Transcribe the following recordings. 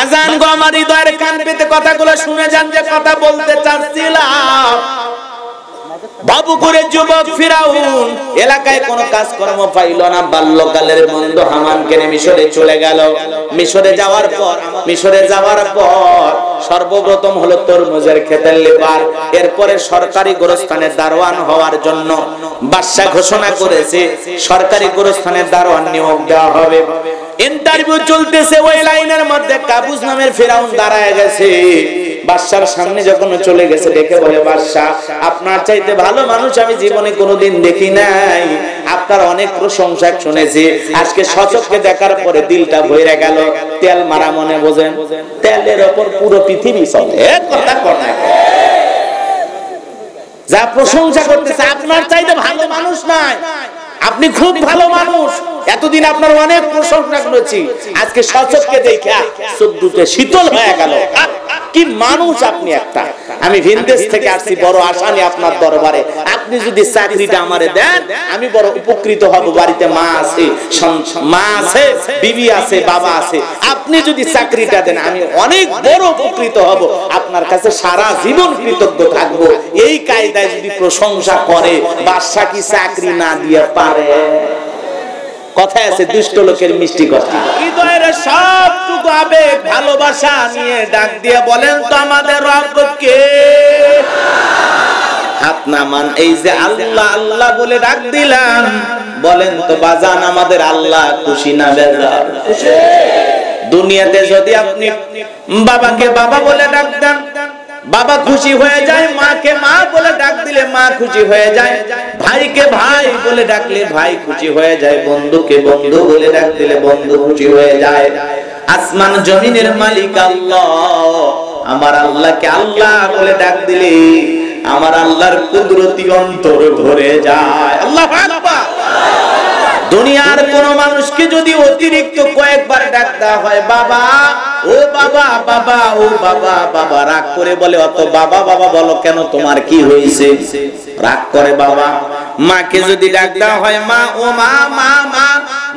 বাজান গো আমার হৃদয়ের কান পেতে কথাগুলো শুনে যান, যে কথা বলতে চাচ্ছিলাম। বাবু করে যুবক ফিরাউন এলাকায় কোনো কাজকর্ম পাইল না, বাল্যকালের বন্ধু হামানকে নিয়ে মিশরে চলে গেল। মিশরে যাওয়ার পর সর্বপ্রথম হলো তরমুজের ক্ষেতের লেবার। এরপরে সরকারি গোরস্থানের দারোয়ান হওয়ার জন্য বাদশা ঘোষণা করেছে সরকারি গোরস্থানের দারোয়ান নিয়োগ দেওয়া হবে। ইন্টারভিউ চলতেছে, ওই লাইনের মধ্যে কাবুস নামের ফিরাউন দাঁড়ায় গেছে। বাদশার সামনে যখন চলে গেছে, দেখে বলে, বাদশা আপনার চাইতে ভালো মানুষ আমি জীবনে কোনোদিন দেখি নাই, আপনার অনেক প্রশংসা শুনেছি, আজকে সচক্ষে দেখার পরে দিলটা ভরে গেল। তেল মারা মনে বোঝেন, তেলের ওপর পুরো পৃথিবী চলে। কথা কয় যা প্রশংসা করতেছে, আপনার চাইতে ভালো মানুষ নাই, আপনি খুব ভালো মানুষ, এতদিন আপনার অনেক প্রশংসা করেছি, আজকে সচক্ষে দেখা চোখে শীতল হয়ে গেল। কি মানুষ আপনি একটা। আমি ভিনদেশ থেকে আসছি বড় আশা নিয়ে আপনার দরবারে, আপনি যদি চাকরিটা আমারে দেন আমি বড় উপকৃত হব। বাড়িতে মা আছে, বিবি আছে, বাবা আছে, আপনি যদি চাকরিটা দেন আমি অনেক বড় উপকৃত হব, আপনার কাছে সারা জীবন কৃতজ্ঞ থাকব। এই কায়দায় যদি প্রশংসা করে, বাদশা কি চাকরি না দিয়ে পারে? কথায় আছে দুষ্ট লোকের মিষ্টি কথা। হৃদয়ের সবটুকু আবেগ ভালোবাসা নিয়ে ডাক দিয়ে বলেন তো আমাদের রব কে? হাত নামান। এই যে আল্লাহ আল্লাহ বলে ডাক দিলাম, বলেন তো বাজান আমাদের আল্লাহ খুশি না বেজার? দুনিয়াতে যদি আপনি বাবাকে বাবা বলে ডাক দেন, বাবা খুশি হয়ে যায়, মাকে মা বলে ডাক দিলে মা খুশি হয়ে যায়, ভাইকে ভাই বলে ডাকলে ভাই খুশি হয়ে যায়, বন্ধুকে বন্ধু বলে ডাক দিলে বন্ধু খুশি হয়ে যায়। আসমান জমিনের মালিক আল্লাহ, আমার আল্লাহকে আল্লাহ বলে ডাক দিলে আমার আল্লাহর কুদরতি অন্তর ভরে যায়। আল্লাহু আকবার। দুনিয়ার কোন মানুষকে যদি অতিরিক্ত কয়েকবার ডাক দেওয়া হয়, বাবা ও বাবা, বাবা ও বাবা, বাবা রাগ করে বলে, অত বাবা বাবা বলো কেন, তোমার কি হয়েছে? রাগ করে বাবা। মাকে যদি ডাক দেওয়া হয়, মা ও মা, মা মা,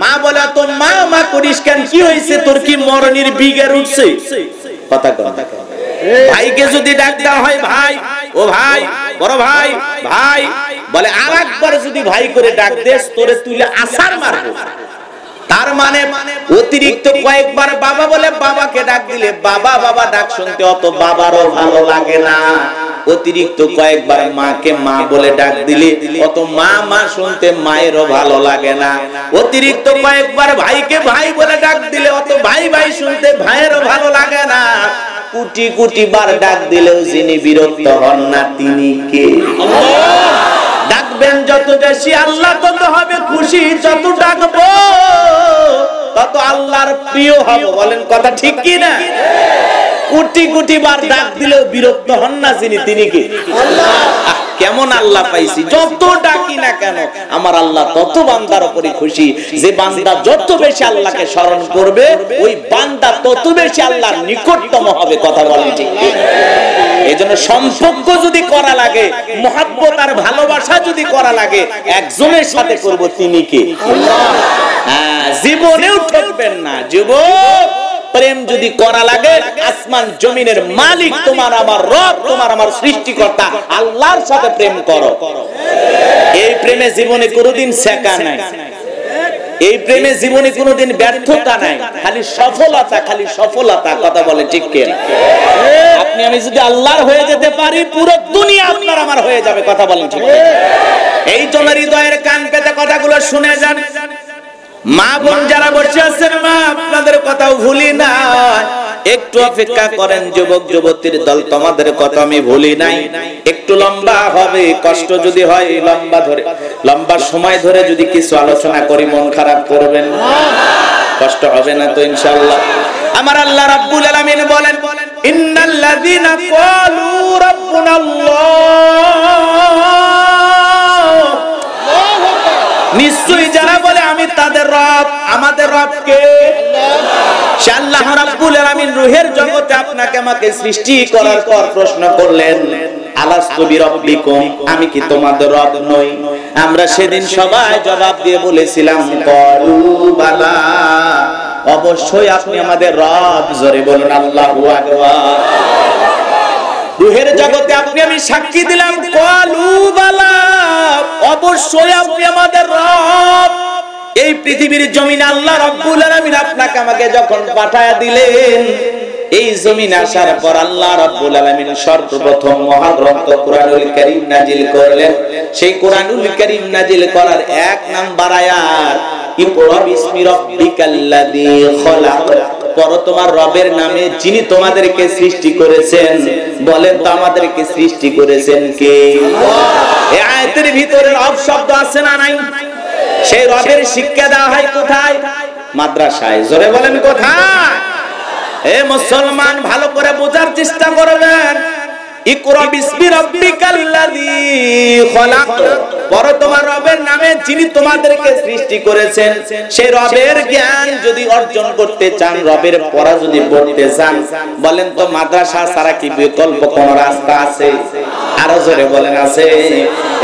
মা বলে, তো মা মা করিস কেন, কি হয়েছে তোর, কি মরণের বিগের উঠছে? কথা কথা। ভাইকে যদি ডাক দেওয়া হয়, ভাই ও ভাই, বড় ভাই, ভাই বলে, আরেকবার যদি ভাই করে ডাক দেস তোরে তুলে আছাড় মারবো। তার মানে অতিরিক্ত কয়েকবার বাবা বলে বাবাকে ডাক দিলে বাবা বাবা ডাক শুনতে অত বাবারও ভালো লাগে না। অতিরিক্ত কয়েকবার মাকে মা বলে ডাক দিলে অত মা মা শুনতে মায়েরও ভালো লাগে না। অতিরিক্ত কয়েকবার ভাইকে ভাই বলে ডাক দিলে অত ভাই ভাই শুনতে ভাইয়েরও ভালো লাগে না। কোটি কোটি বার ডাক দিলেও যিনি বিরক্ত হন না তিনি কে? ডাকবেন যত বেশি আল্লাহ তত হবে খুশি, যত ডাকবো তত আল্লাহর প্রিয় হব। বলেন কথা ঠিক কি না? কোটি কোটি বার ডাক দিলেও বিরক্ত হন না যিনি তিনি কে? আল্লাহ। কেমন আল্লাহ পাইছি, যত ডাকি না কেন আমার আল্লাহ তত বান্দার উপরে খুশি। যে বান্দা যত বেশি আল্লাহকে স্মরণ করবে ওই বান্দা তত বেশি আল্লাহর নিকটতম হবে। কথা বলেন ঠিক কি? এইজন্য সম্পর্ক যদি করা লাগে, মহব্বত আর ভালোবাসা যদি করা লাগে, একজনের সাথে করব তিনি কে? আল্লাহ। হ্যাঁ, জীবনেও ঠকবেন না। যুবক, প্রেম যদি করা লাগে, আসমান জমিনের মালিক তোমার আমার রব, তোমার আমার সৃষ্টিকর্তা আল্লাহর সাথে প্রেম করো। এই প্রেমে জীবনে কোনোদিন শেখা নাই, এই প্রেমে জীবনে কোনোদিন ব্যর্থতা নাই, খালি সফলতা, খালি সফলতা। কথা বলে ঠিক কি? আপনি আমি যদি আল্লাহর হয়ে যেতে পারি, পুরো দুনিয়া আপনার আমার হয়ে যাবে। কথা বলেন ঠিক? এই জন্য হৃদয়ের কান পেতে কথাগুলো শুনে যান। মা বোন যারা বসে আছেন, মা আপনাদের কথাও ভুলি না, একটু অপেক্ষা করেন। যুবক যুবতীর দল, তোমাদের কথা আমি ভুলি নাই। একটু লম্বা হবে, কষ্ট যদি হয় লম্বা সময় ধরে যদি কিছু আলোচনা করি, মন খারাপ করবেন, কষ্ট হবে না তো ইনশাআল্লাহ। আমার আল্লাহ রাব্বুল আলামিন বলেন, ইন্নাল্লাযীনা ক্বালু রাব্বুনাল্লাহ, নিশ্চয়ই যারা বলে আমি তাদের রব, আমাদের রব কে? সে আল্লাহ রাব্বুল আলামিন রূহের জগতে আপনাকে আমাকে সৃষ্টি করার পর প্রশ্ন করলেন, আলাস্তু বিরাব্বিকুম, আমি কি তোমাদের রব নই? আমরা সেদিন সবাই জবাব দিয়ে বলেছিলাম, ক্বালু বালা, ও অবশ্যই আপনি আমাদের রব। জোরে বলুন আল্লাহু আকবার। রূহের জগতে আপনি আমি সাক্ষী দিলাম ক্বালু বালা, অবশ্যই আপনি আমাদের রব। এই পৃথিবীর জমিনে আল্লাহ রাব্বুল আলামিন আপনাকে আমাকে যখন পাঠায়া দিলেন, এই জমিনে আসার পর আল্লাহ রাব্বুল আলামিন সর্বপ্রথম মহাগ্রন্থ কোরআনুল কারীম নাজিল করলেন। সেই কোরআনুল কারীম নাজিল করার 1 নাম্বার আয়াত, ইকরা বিসমি রাব্বিকাল্লাযী খলাক, পড়ো তোমার রবের নামে যিনি তোমাদেরকে সৃষ্টি করেছেন। বলেন তো আমাদেরকে সৃষ্টি করেছেন কে? এই আয়াতের ভিতরে রব শব্দ আছে না নাই? সেই রবের শিক্ষা দেওয়া হয় কোথায়? মাদ্রাসায়। জোরে বলেন কোথায়? এ মুসলমান, ভালো করে বোঝার চেষ্টা করবেন। ইকরা বিসমি রাব্বিকাল্লাযী খলাক, পড়ো তোমার রবের নামে যিনি তোমাদেরকে সৃষ্টি করেছেন। সেই রবের জ্ঞান যদি অর্জন করতে চান, রবের পড়া যদি পড়তে চান, বলেন তো মাদ্রাসা ছাড়া কি বিকল্প কোন রাস্তা আছে? আরো জোরে বলেন আছে।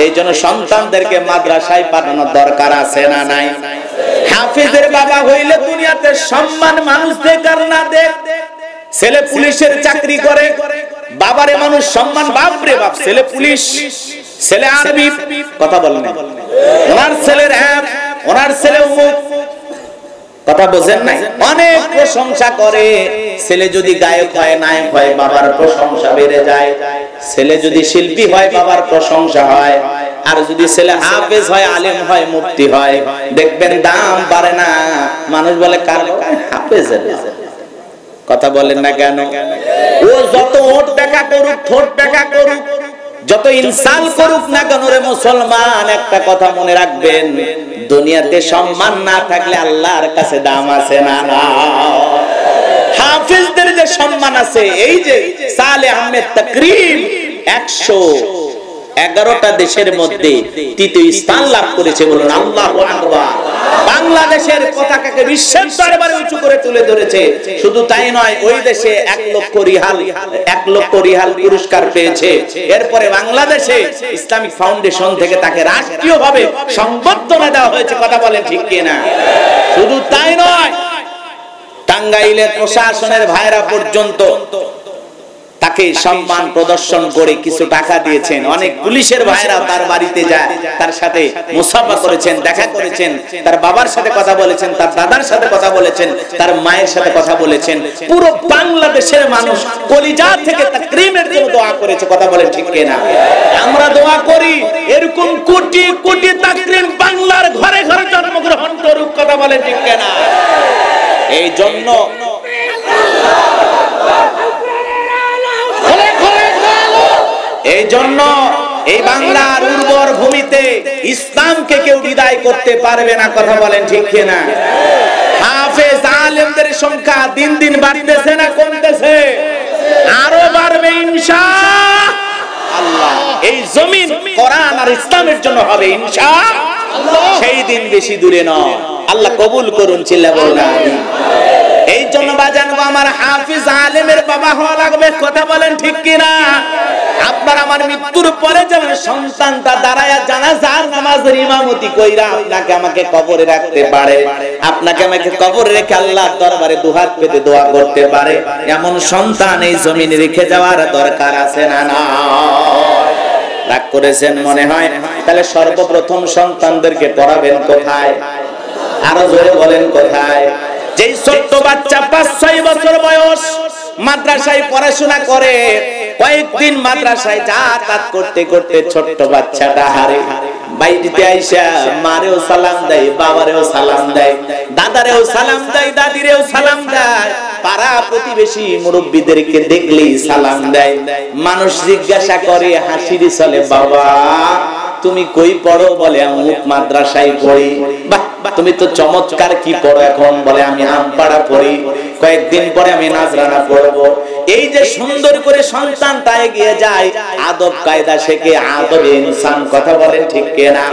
এই জন্য সন্তানদেরকে মাদ্রাসায় পাঠানোর দরকার আছে না নাই? হাফেজের বাবা হইলে দুনিয়াতে সম্মান মানুষ দেখ আর না দেখ। ছেলে পুলিশের চাকরি করে, বাবারে মানুষ সম্মান, বাপ রে বাপ, ছেলে পুলিশ, ছেলে আরবি, কথা বলেন, ওনার ছেলের হ্যাঁ, ওনার ছেলে অমুক, কথা বোঝেন নাই? অনেক প্রশংসা করে। ছেলে যদি গায়ক হয়, নায়ক হয়, বাবার প্রশংসা বেড়ে যায়। ছেলে যদি শিল্পী হয়, বাবার প্রশংসা হয়। আর যদি ছেলে হাফেজ হয়, আলেম হয়, মুফতি হয়, দেখবেন দাম বাড়ে না। মানুষ বলে কার হাফেজ, কথা বলেন না কেন? ও যত ওট দেখা করুক, ঠোঁট দেখা করুক, যত ইনসাল করুক না কেন রে মুসলমান, একটা কথা মনে রাখবেন, দুনিয়াতে সম্মান না থাকলে আল্লাহর কাছে দাম আছে না? না। হাফেজদের যে সম্মান আছে, এই যে সালেহ আহমেদ তাকরিম 111টা দেশের মধ্যে ৩য় স্থান লাভ করেছে। বলুন আল্লাহু আকবার। বাংলাদেশের পতাকাকে বিশ্বের দরবারে উঁচু করে তুলে ধরেছে। শুধু তাই নয়, ওই দেশে 1 লক্ষ রিয়াল পুরস্কার পেয়েছে। এরপরে বাংলাদেশে ইসলামিক ফাউন্ডেশন থেকে তাকে রাষ্ট্রীয়ভাবে সংবর্ধনা দেওয়া হয়েছে। কথা বলেন ঠিক কিনা? শুধু তাই নয়, টাঙ্গাইলের প্রশাসনের ভাইরা পর্যন্ত তাকে সম্মান প্রদর্শন করে কিছু টাকা দিয়েছেন। অনেক পুলিশের ভাইরা তার বাড়িতে যায়, তার সাথে মুসাফা করেছেন, দেখা করেছেন, তার বাবার সাথে কথা বলেছেন, তার দাদার সাথে কথা বলেছেন, তার মায়ের সাথে কথা বলেছেন। পুরো বাংলাদেশের মানুষ কলিজা থেকে তাকরীমের জন্য দোয়া করেছে। কথা বলেন ঠিক কিনা? আমরা দোয়া করি এরকম কোটি কোটি তাকরীম বাংলার ঘরে ঘরে জন্মগ্রহণ করুক। কথা বলেন ঠিক কিনা? এই জন্য এই বাংলার উর্বর ভূমিতে ইসলামকে কেউ বিদায় করতে পারবে না। কথা বলেন ঠিক কিনা? হাফেজ আলেমদের সংখ্যা দিন দিন বাড়তেছে না কমতেছে? আরো বাড়বে ইনশাআল্লাহ। এই জমিন কোরআন আর ইসলামের জন্য হবে ইনশাআল্লাহ। সেই দিন বেশি দূরে নয়। আল্লাহ কবুল করুন, চিল্লা বলুন আমিন। এই জন্য বাজান গো, আমার হাফেজ আলেমের বাবা হওয়া লাগবে। কথা বলেন ঠিক কিনা? আপনার আমার মৃত্যুর পরে যেন সন্তানটা দাঁড়ায়া জানাজার নামাজের ইমামতি কইরা আপনাকে আমাকে কবরে রাখতে পারে, আপনাকে আমাকে কবরে রেখে আল্লাহর দরবারে দুহাত পেতে দোয়া করতে পারে, এমন সন্তান এই জমিনে রেখে যাওয়ার দরকার আছে না? না। রাগ করেছেন মনে হয়? তাহলে সর্বপ্রথম সন্তানদেরকে পড়াবেন কোথায়? আরো জোরে বলেন কোথায়? যেই ছোট্ট বাচ্চা 5-6 বছর বয়স মাদ্রাসায় পড়াশোনা করে, কয়েকদিন মাদ্রাসায় যাতায়াত করতে করতে ছোট্ট বাচ্চাটা হারে বাইরে আইসা মারেও সালাম দেয়, বাবারেও সালাম দেয়, দাদারেও সালাম দেয়, দাদিরেও সালাম দেয়, পাড়া প্রতিবেশী মুরব্বীদেরকে দেখলেই সালাম দেয়। মানুষ জিজ্ঞাসা করে, হাসির চলে, বাবা তুমি কই পড়ো? বলে অমুক মাদ্রাসায় পড়ি। বাহ, তুমি তো চমৎকার, কি পড়ো এখন? বলে আমি আমপাড়া পড়ি, কয়েকদিন পরে আমি নাজরানা পড়বো। এই যে সুন্দর করে সন্তানটা এগিয়ে যায়, আদব কায়দা শেখে, আদব ইনসান। কথা বলেন ঠিক কিনা?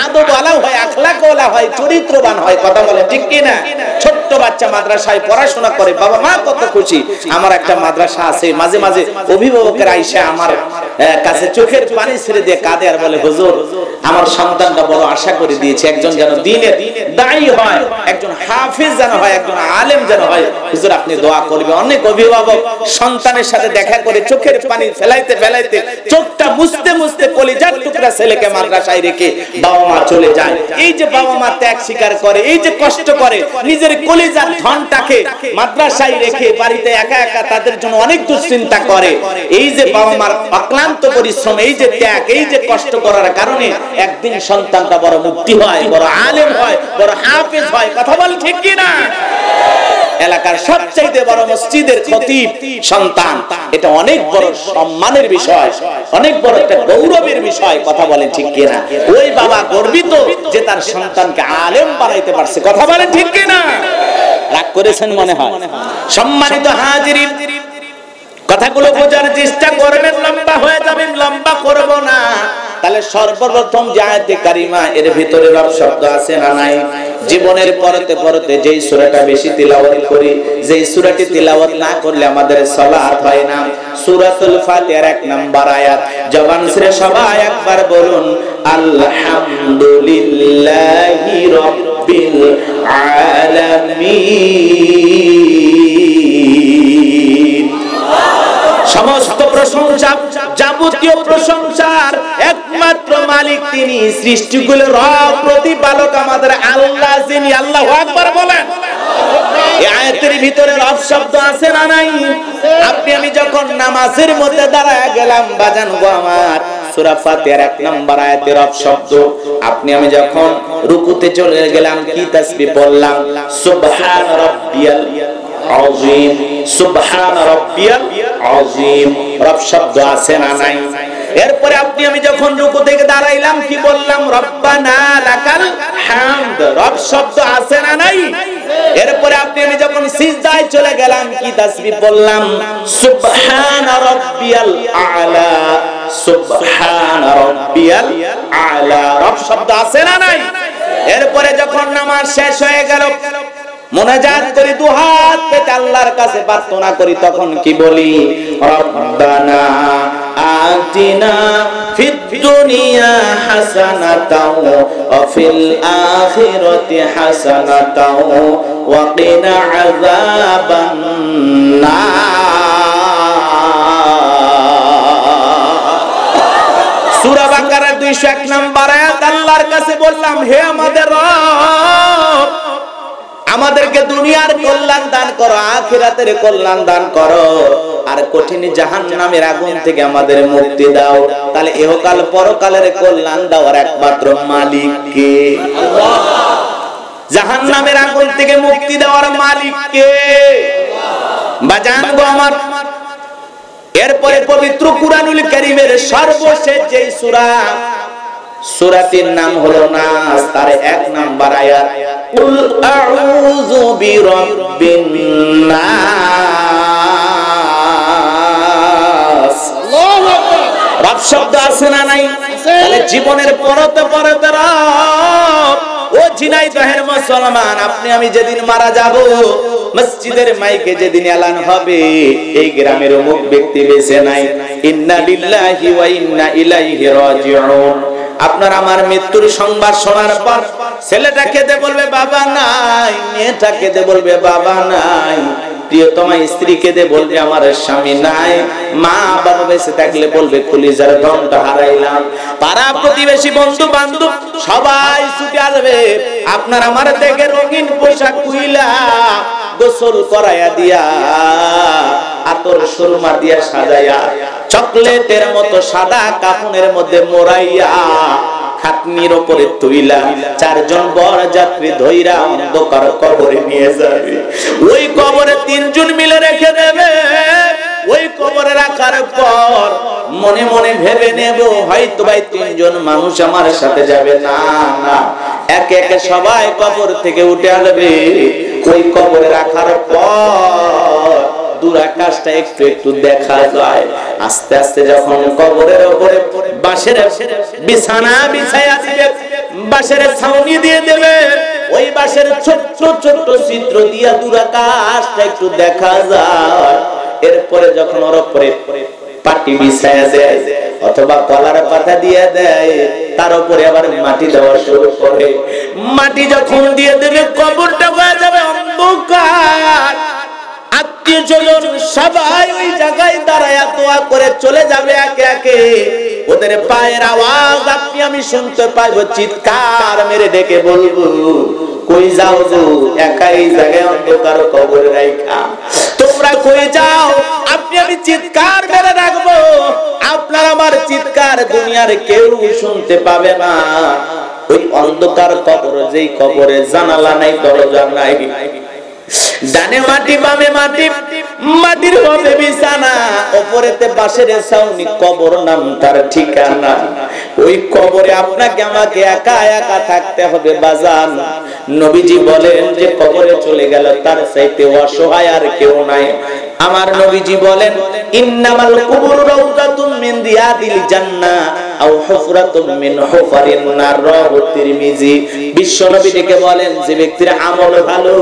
আদব ওয়ালা হয়, আখলাক ওয়ালা হয়, চরিত্রবান হয়। কথা বলেন ঠিক কিনা? ছোট্ট বাচ্চা মাদ্রাসায় পড়াশোনা করে, বাবা মা কত খুশি, আমার একটা মাদ্রাসা আছে। মাঝে মাঝে অভিভাবকের আইসা আমার কাছে চোখের পানি ছেড়ে দিয়ে কাঁদে আর বলে, হুজুর আমার সন্তানটা বড় আশা করে দিয়েছে, একজন যেন দ্বীনের দায়ী হয়, একজন হাফেজ যেন হয়, একজন আলেম যেন হয়, হুজুর আপনি দোয়া করবেন। অনেক অভিভাবক সন্তানের সাথে দেখা করে চোখের পানি ফেলাইতে ফেলাইতে চোখটা মুছতে মুছতে কলিজার টুকরা ছেলেকে মাদ্রাসায় রেখে বাবা মা চলে যায়। এই যে বাবা মা ত্যাগ স্বীকার করে, এই যে কষ্ট করে, নিজের কলিজার ধনটাকে মাদ্রাসায় রেখে বাড়িতে একা একা তাদের জন্য অনেক দুশ্চিন্তা করে, এই যে বাবা মার অক্লান্ত পরিশ্রম, এই যে ত্যাগ, এই যে কষ্ট করার কারণে একদিন সন্তানটা বড় মুক্তি হয়, বড় আলেম হয়, বড় হাফেজ হয়। কথা বল ঠিক কি না? এলাকার সবচাইতে বড় মসজিদের খতিব সন্তান, এটা অনেক বড় সম্মানের বিষয়, অনেক বড় একটা গৌরবের বিষয়। কথা বলেন ঠিক কি না? ওই বাবা গর্বিত যে তার সন্তানকে আলেম বানাইতে পারছে। কথা বলেন ঠিক কি না? রাগ করেছেন মনে হয়। সম্মানিত হাজিরিন, কথাগুলো বোঝার চেষ্টা করবেন, লম্বা হয়ে যাবেন, লম্বা করব না। তাহলে সর্বপ্রথম যে আয়াতে কারিমা, এর ভিতরে রব শব্দ আছে না নাই? জীবনের পরতে পরতে যেই সূরাটা বেশি তিলাওয়াত করি, যেই সূরাটি তিলাওয়াত না করলে আমাদের সালাত হয় না, সূরাতুল ফাতিহার 1 নম্বর আয়াত। জবান ছেড়ে সবাই একবার বলুন, আলহামদুলিল্লাহি রাব্বিল আলামিন। সমস্ত প্রশংসা, যাবতীয় প্রশংসার একমাত্র মালিক তিনি, সৃষ্টিগুলোর রব, প্রতিপালক আমাদের আল্লাহ, যিনি। আল্লাহু আকবার বলেন। এই আয়াতের ভিতরে রব শব্দ আছে না নাই? আপনি আমি যখন নামাজের মধ্যে দাঁড়ায় গেলাম, বাজান গো আমার, সূরা ফাতিহার 1 নম্বর আয়াতে রব শব্দ। আপনি আমি যখন রুকুতে চলে গেলাম, কি তাসবিহ পড়লাম? সুবহান রাব্বিয়াল আযীম, সুবহান রাব্বিয়াল আযীম, রব শব্দ আছে না নাই? এরপরে আপনি আমি যখন রুকু থেকে দাঁড়াইলাম, কি বললাম? রব্বানা লাকাল হামদ, রব শব্দ আছে না নাই? এরপরে আপনি আমি যখন সিজদায় চলে গেলাম, কি তাসবিহ বললাম? সুবহান রাব্বিয়াল আলা, সুবহান রাব্বিয়াল আলা, রব শব্দ আছে না নাই? এরপরে যখন নামাজ শেষ হয়ে গেল, মুনাজাত করি, দুহাত পেতে আল্লাহর কাছে প্রার্থনা করি, তখন কি বলি? রব্বানা আতিনা ফিদ দুনিয়া হাসানাতাও ওয়া ফিল আখিরাতি হাসানাতাও ওয়া কিনা আযাবান নার। সূরা বাকারা 201 নম্বর আয়াত। আল্লাহর কাছে বললাম, হে আমাদের রব, আমাদেরকে দুনিয়ার কল্যাণ দান করো, আখিরাতের কল্যাণ দান করো, আর কঠিন জাহান্নামের আগুন থেকে আমাদের মুক্তি দাও। তাহলে ইহকাল পরকালের কল্যাণ দেওয়ার একমাত্র মালিক কে? আল্লাহ। জাহান্নামের আগুন থেকে মুক্তি দেওয়ার মালিক কে? বাজান গো আমার। এরপরে পবিত্র কুরআনুল কারীমের সর্বশেষ যেই সূরা, সূরাটির নাম হলো নাস, তার 1 নম্বর আয়াত, কুল আউযু বিরাব্বিন নাস। আল্লাহু আকবার। রব শব্দ আছে না নাই? তাহলে জীবনের পরতে পরতে রব। ও ঝিনাইদহের মুসলমান, আপনি আমি যেদিন মারা যাব, মসজিদের মাইকে যেদিন এলান হবে, এই গ্রামের অমুক ব্যক্তি বেঁচে নাই, ইন্না লিল্লাহি ওয়া ইন্না ইলাইহি রাজিউন। আপনার আমার মৃত্যুর সংবাদ শোনার পর ছেলেটা কেঁদে বলবে বাবা নাই, মেয়েটা কেঁদে বলবে বাবা নাই, প্রিয়তমা স্ত্রী কেঁদে বলবে আমার স্বামী নাই, মা বাবা বেঁচে থাকলে বলবে কলিজার ধনটা হারাইলাম। পাড়া প্রতিবেশী, বন্ধু বান্ধব সবাই ছুটে আসবে, আপনার আমার দেখে রঙিন পোশাক কুইলা, গোসল করাইয়া দিয়া, আতর সুরমা দিয়া সাজাইয়া, চকলেটের মতো সাদা কাফনের মধ্যে মোড়াইয়া, খাটনির উপরে তুইলা, 4 জন বরযাত্রী ধইরা অন্ধকার কবরে নিয়ে যাবে। ওই কবরে 3 জন মিলে রেখে দেবে। ওই কবরে রাখার পর মনে মনে ভেবে নেব, হয়তো ভাই 3 জন মানুষ আমার সাথে যাবে। না না, একে একে সবাই কবর থেকে উঠে আসবে। ওই কবরে রাখার পর দূর আকাশটা একটু একটু দেখা যায়। আস্তে আস্তে যখন কবরের উপরে বাঁশের বিছানা বিছায়া দিবে, বাঁশের ছাউনি দিয়ে দেবে, ওই বাঁশের ছোট্ট ছোট্ট চিত্র দিয়া দূর আকাশটা একটু দেখা যায়। এরপরে যখন ওর উপরে পাটি বিছায়া দেয়, অথবা কলার পাতা দিয়ে দেয়, তার উপরে আবার মাটি দেওয়া শুরু করে। মাটি যখন দিয়ে দেবে কবরটা হয়ে যাবে অন্ধকার। আত্মীয়স্বজন সবাই ওই জায়গায় দাঁড়ায় দোয়া করে চলে যাবে একে একে। ওদের পায়ের আওয়াজ আপনি আমি শুনতে পাইব, চিৎকার মেরে ডেকে বলবো, কই যাও গো, একা এই জায়গায় অন্ধকার কবরে রাইখা তোমরা কই যাও? আপনি আমি চিৎকার মেরে রাখবো, আপনার আমার চিৎকার দুনিয়ার কেউ শুনতে পাবে না। ওই অন্ধকার কবর, যেই কবরে জানালা নাই, দরজা নাই, ডানে মাটি বামে মাটি, মাটির হবে বিছানা, উপরেতে বাঁশের ছাউনি, কবর নাম তার ঠিকানা। ওই কবরে আপনাকে আমাকে একা একা থাকতে হবে বাজান। নবীজি বলেন যে কবরে চলে গেল তার চাইতে অসহায় আর কেউ নাই। আমার নবীজি বলেন, ইন্নামাল কুবুর রাউযাতুম মিন রিয়াদিল জান্নাহ আও হুফরাতুম মিন হুফারিন নার। রাওয়াহু তিরমিজি। বিশ্ব নবী ডেকে বলেন, যে ব্যক্তির আমল ভালো,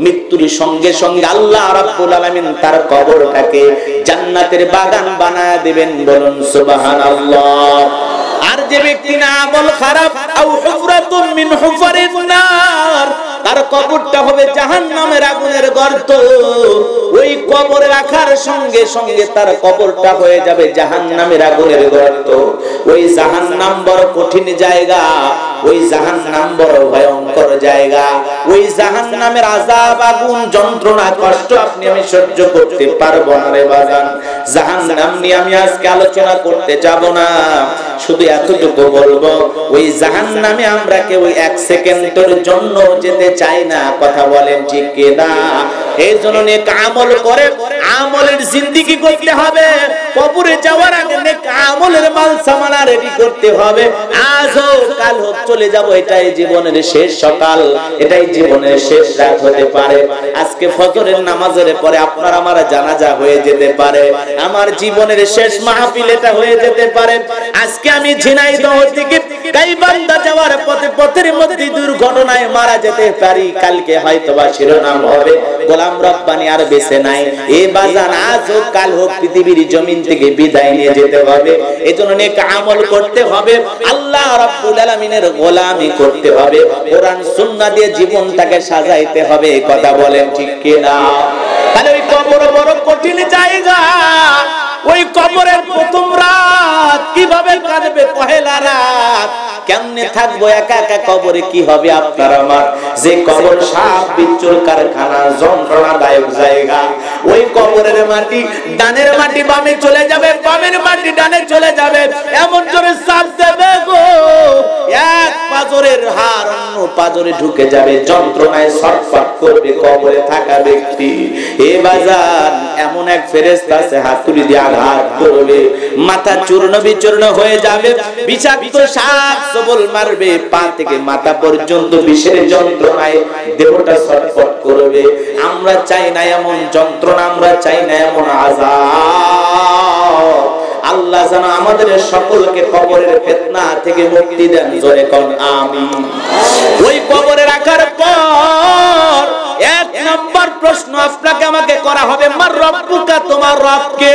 মৃত্যুর সঙ্গে সঙ্গে আল্লাহ রাব্বুল আলামিন তার কবরটাকে জান্নাতের বাগান বানায় দিবেন। বলুন সুবহানাল্লাহ। আর যে ব্যক্তি না আমল খারাপ, আও হুফরাতুম মিন হুফারিন নার, তার কবরটা হবে জাহান্নামের আগুনের গর্ত। ওই কবরে রাখার সঙ্গে সঙ্গে তার কবরটা হয়ে যাবে জাহান্নামের আগুনের গর্ত। ওই জাহান্নাম বড় কঠিন জায়গা, ওই জাহান্নাম বড় ভয়ঙ্কর জায়গা। ওই জাহান্নামের আযাব, আগুন, যন্ত্রণা, কষ্ট আপনি আমি সহ্য করতে পারবো না রে বাজান। জাহান্নাম নিয়ে আমি আজকে আলোচনা করতে যাব না, শুধু এতটুকু বলবো, ওই জাহান্নামে আমরা কেউ এক সেকেন্ডের জন্য যেতে চাই না। কথা বলেন ঠিক কি না? এই জন্য নেক আমল করে আমলের জিন্দেগি করতে হবে। কবরে যাওয়ার আগে নেক আমলের মাল সামানা রেডি করতে হবে। আজ হোক কাল হোক চলে যাব, এটাই জীবনের শেষ সকাল, এটাই জীবনের শেষ রাত হতে পারে। আজকে ফজরের নামাজের পরে আপনার আমার জানাজা হয়ে যেতে পারে, আমার জীবনের শেষ মাহফিল এটা হয়ে যেতে পারে। আজকে আমি ঝিনাইদহ থেকে গাইবান্ধা যাওয়ার পথে পথের মধ্যে দুর্ঘটনায় মারা যেতে পারি। কালকে হয়তোবা শিরোনাম হবে গোলাম রব্বানী আর বেঁচে নাই। এই বাজান আজ হোক কাল হোক পৃথিবীর জমিন থেকে বিদায় নিয়ে যেতে হবে। এজন্য নেক আমল করতে হবে, আল্লাহ রাব্বুল আলামিনের গোলামি করতে হবে, কোরআন সুন্নাহ দিয়ে জীবনটাকে সাজাইতে হবে। কথা বলেন ঠিক কি না? তাহলে ওই কবর বড় কঠিন জায়গা। ওই কবরের প্রথম রাত কিভাবে কাটবে, পহেলা রাত কেমনে থাকবো একা একা কবরে, কি হবে আপনার আমার? যে কবর সাপ বিচ্ছুর কারখানা, যন্ত্রণাদায়ক জায়গা। ওই কবরের মাটি, ডানের মাটি বামে চলে যাবে, বামের মাটি ডানে চলে যাবে, এমন জোরে চাপ দেবে গো, এক পাজরের হাড় অন্য পাজরে ঢুকে যাবে, যন্ত্রণায় ছটফট করবে কবরে থাকা ব্যক্তি। এ বাজান এমন এক ফেরেশতা আছে, হাতুড়ি দিয়ে আঘাত করবে, মাথা চূর্ণ বিচূর্ণ হয়ে যাবে, বিষাক্ত সাপ সবল মারবে, পা থেকে মাথা পর্যন্ত বিষের যন্ত্রণায় দেহটা ছটফট করবে। আমরা চাই না এমন যন্ত্রণা, আমরা চাই না এমন আযাব। আল্লাহ যেন আমাদের সকলকে কবরের ফিতনা থেকে মুক্তি দেন, জোরে কোন আমিন। ওই কবরে রাখার পর এক নাম্বার প্রশ্ন আপনাকে আমাকে করা হবে, মার রব্বুকা, তোমার রব কে?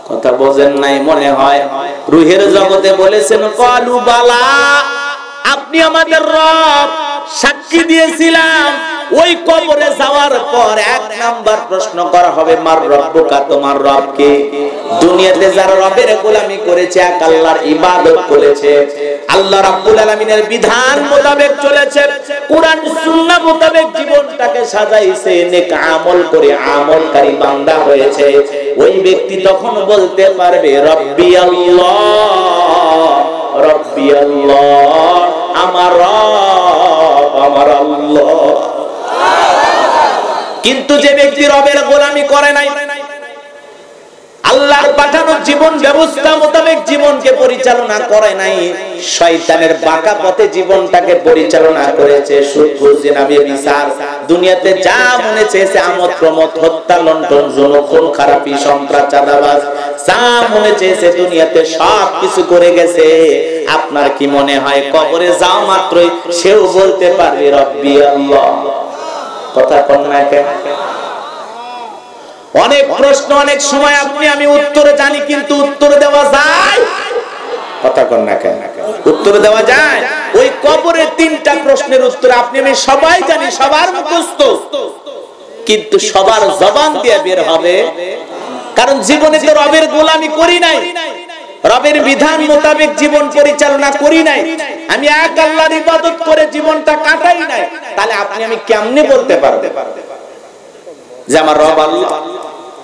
কথা বোঝেন নাই মনে হয়। রূহের জগতে বলেছেন ক্বালু বালা, আপনি আমাদের রব, সাক্ষী দিয়েছিলাম। ওই কবরে যাওয়ার পর এক নাম্বার প্রশ্ন করা হবে, মার রব্বুকা, তোমার রব কে? দুনিয়াতে যারা রবের গোলামি করেছে, এক আল্লাহর ইবাদত করেছে, আল্লাহ রাব্বুল আলামিনের বিধান মোতাবেক চলেছে, কোরআন সুন্নাহ মোতাবেক জীবনটাকে সাজাইছে, নেক আমল করে আমলকারী বান্দা হয়েছে, ওই ব্যক্তি তখন বলতে পারবে রব্বি আল্লাহ, রব্বি আল্লাহ, আমার রব আমার আল্লাহ। কিন্তু যে ব্যক্তি রবের গোলামি করে নাই, আল্লাহর পাঠানো জীবন ব্যবস্থা মোতাবেক জীবনকে পরিচালনা করে নাই, শয়তানের বাঁকা পথে জীবনটাকে পরিচালনা করেছে, সুদ ঘুষ জিনা ব্যভিচার, দুনিয়াতে যা মনে চেয়েছে আমোদ প্রমোদ, হত্যা লুণ্ঠন জুলুম খুন খারাপি সন্ত্রাস চাঁদাবাজ, যা মনে চেয়েছে দুনিয়াতে সব কিছু করে গেছে। আপনার কি মনে হয় কবরে যাও মাত্রই সেও বলতে পারবে রব্বি আল্লাহ? কথা কোন না কেন? অনেক প্রশ্ন অনেক সময় আপনি আমি উত্তর জানি, কিন্তু উত্তর দেওয়া যায় কথা কন না কেন? উত্তর দেওয়া যায়? ওই কবরের তিনটা প্রশ্নের উত্তর আপনি আমি সবাই জানি, সবার মুখস্থ, কিন্তু সবার জবান দিয়ে বের হবে, কারণ জীবনে তো রবের গোলামি করি নাই, রবের বিধান মোতাবেক জীবন পরিচালনা করি নাই, আমি এক আল্লাহর ইবাদত করে জীবনটা কাটাই নাই, তাহলে আপনি আমি কেমনে বলতে পারবো যে আমার রব আল্লাহ,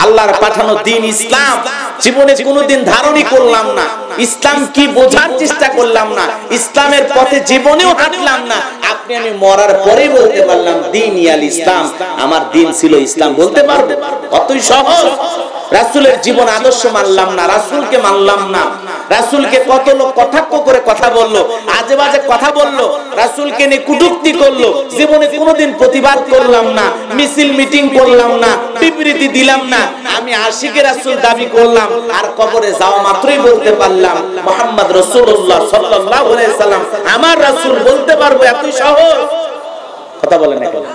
আল্লাহর পাঠানো দ্বীন ইসলাম জীবনে কোনোদিন ধারণই করলাম না, ইসলাম কি বোঝার চেষ্টা করলাম না, ইসলামের পথে জীবনেও হাঁটলাম না, আপনি আমি মরার পরে বলতে পারলাম দ্বীন ইয়াল ইসলাম, আমার দ্বীন ছিল ইসলাম, বলতে পারবো? কতই সহজ। রাসূলের জীবন আদর্শ মানলাম না, রাসূলকে মানলাম না, রাসূলকে কত লোক কটাক্ষ করে কথা বললো, আজে বাজে কথা বললো, রাসূলকে নিয়ে কটূক্তি করলো, জীবনে কোনোদিন প্রতিবাদ করলাম না, মিছিল মিটিং করলাম না, বিবৃতি দিলাম না, আমি আশিকে রাসূল দাবি করলাম, আর কবরে যাওয়া মাত্রই বলতে পারলাম মুহাম্মদ রাসূলুল্লাহ সাল্লাল্লাহু আলাইহি সাল্লাম আমার রাসূল, বলতে পারবো? এতই সহজ। কথা বলেন না কেন?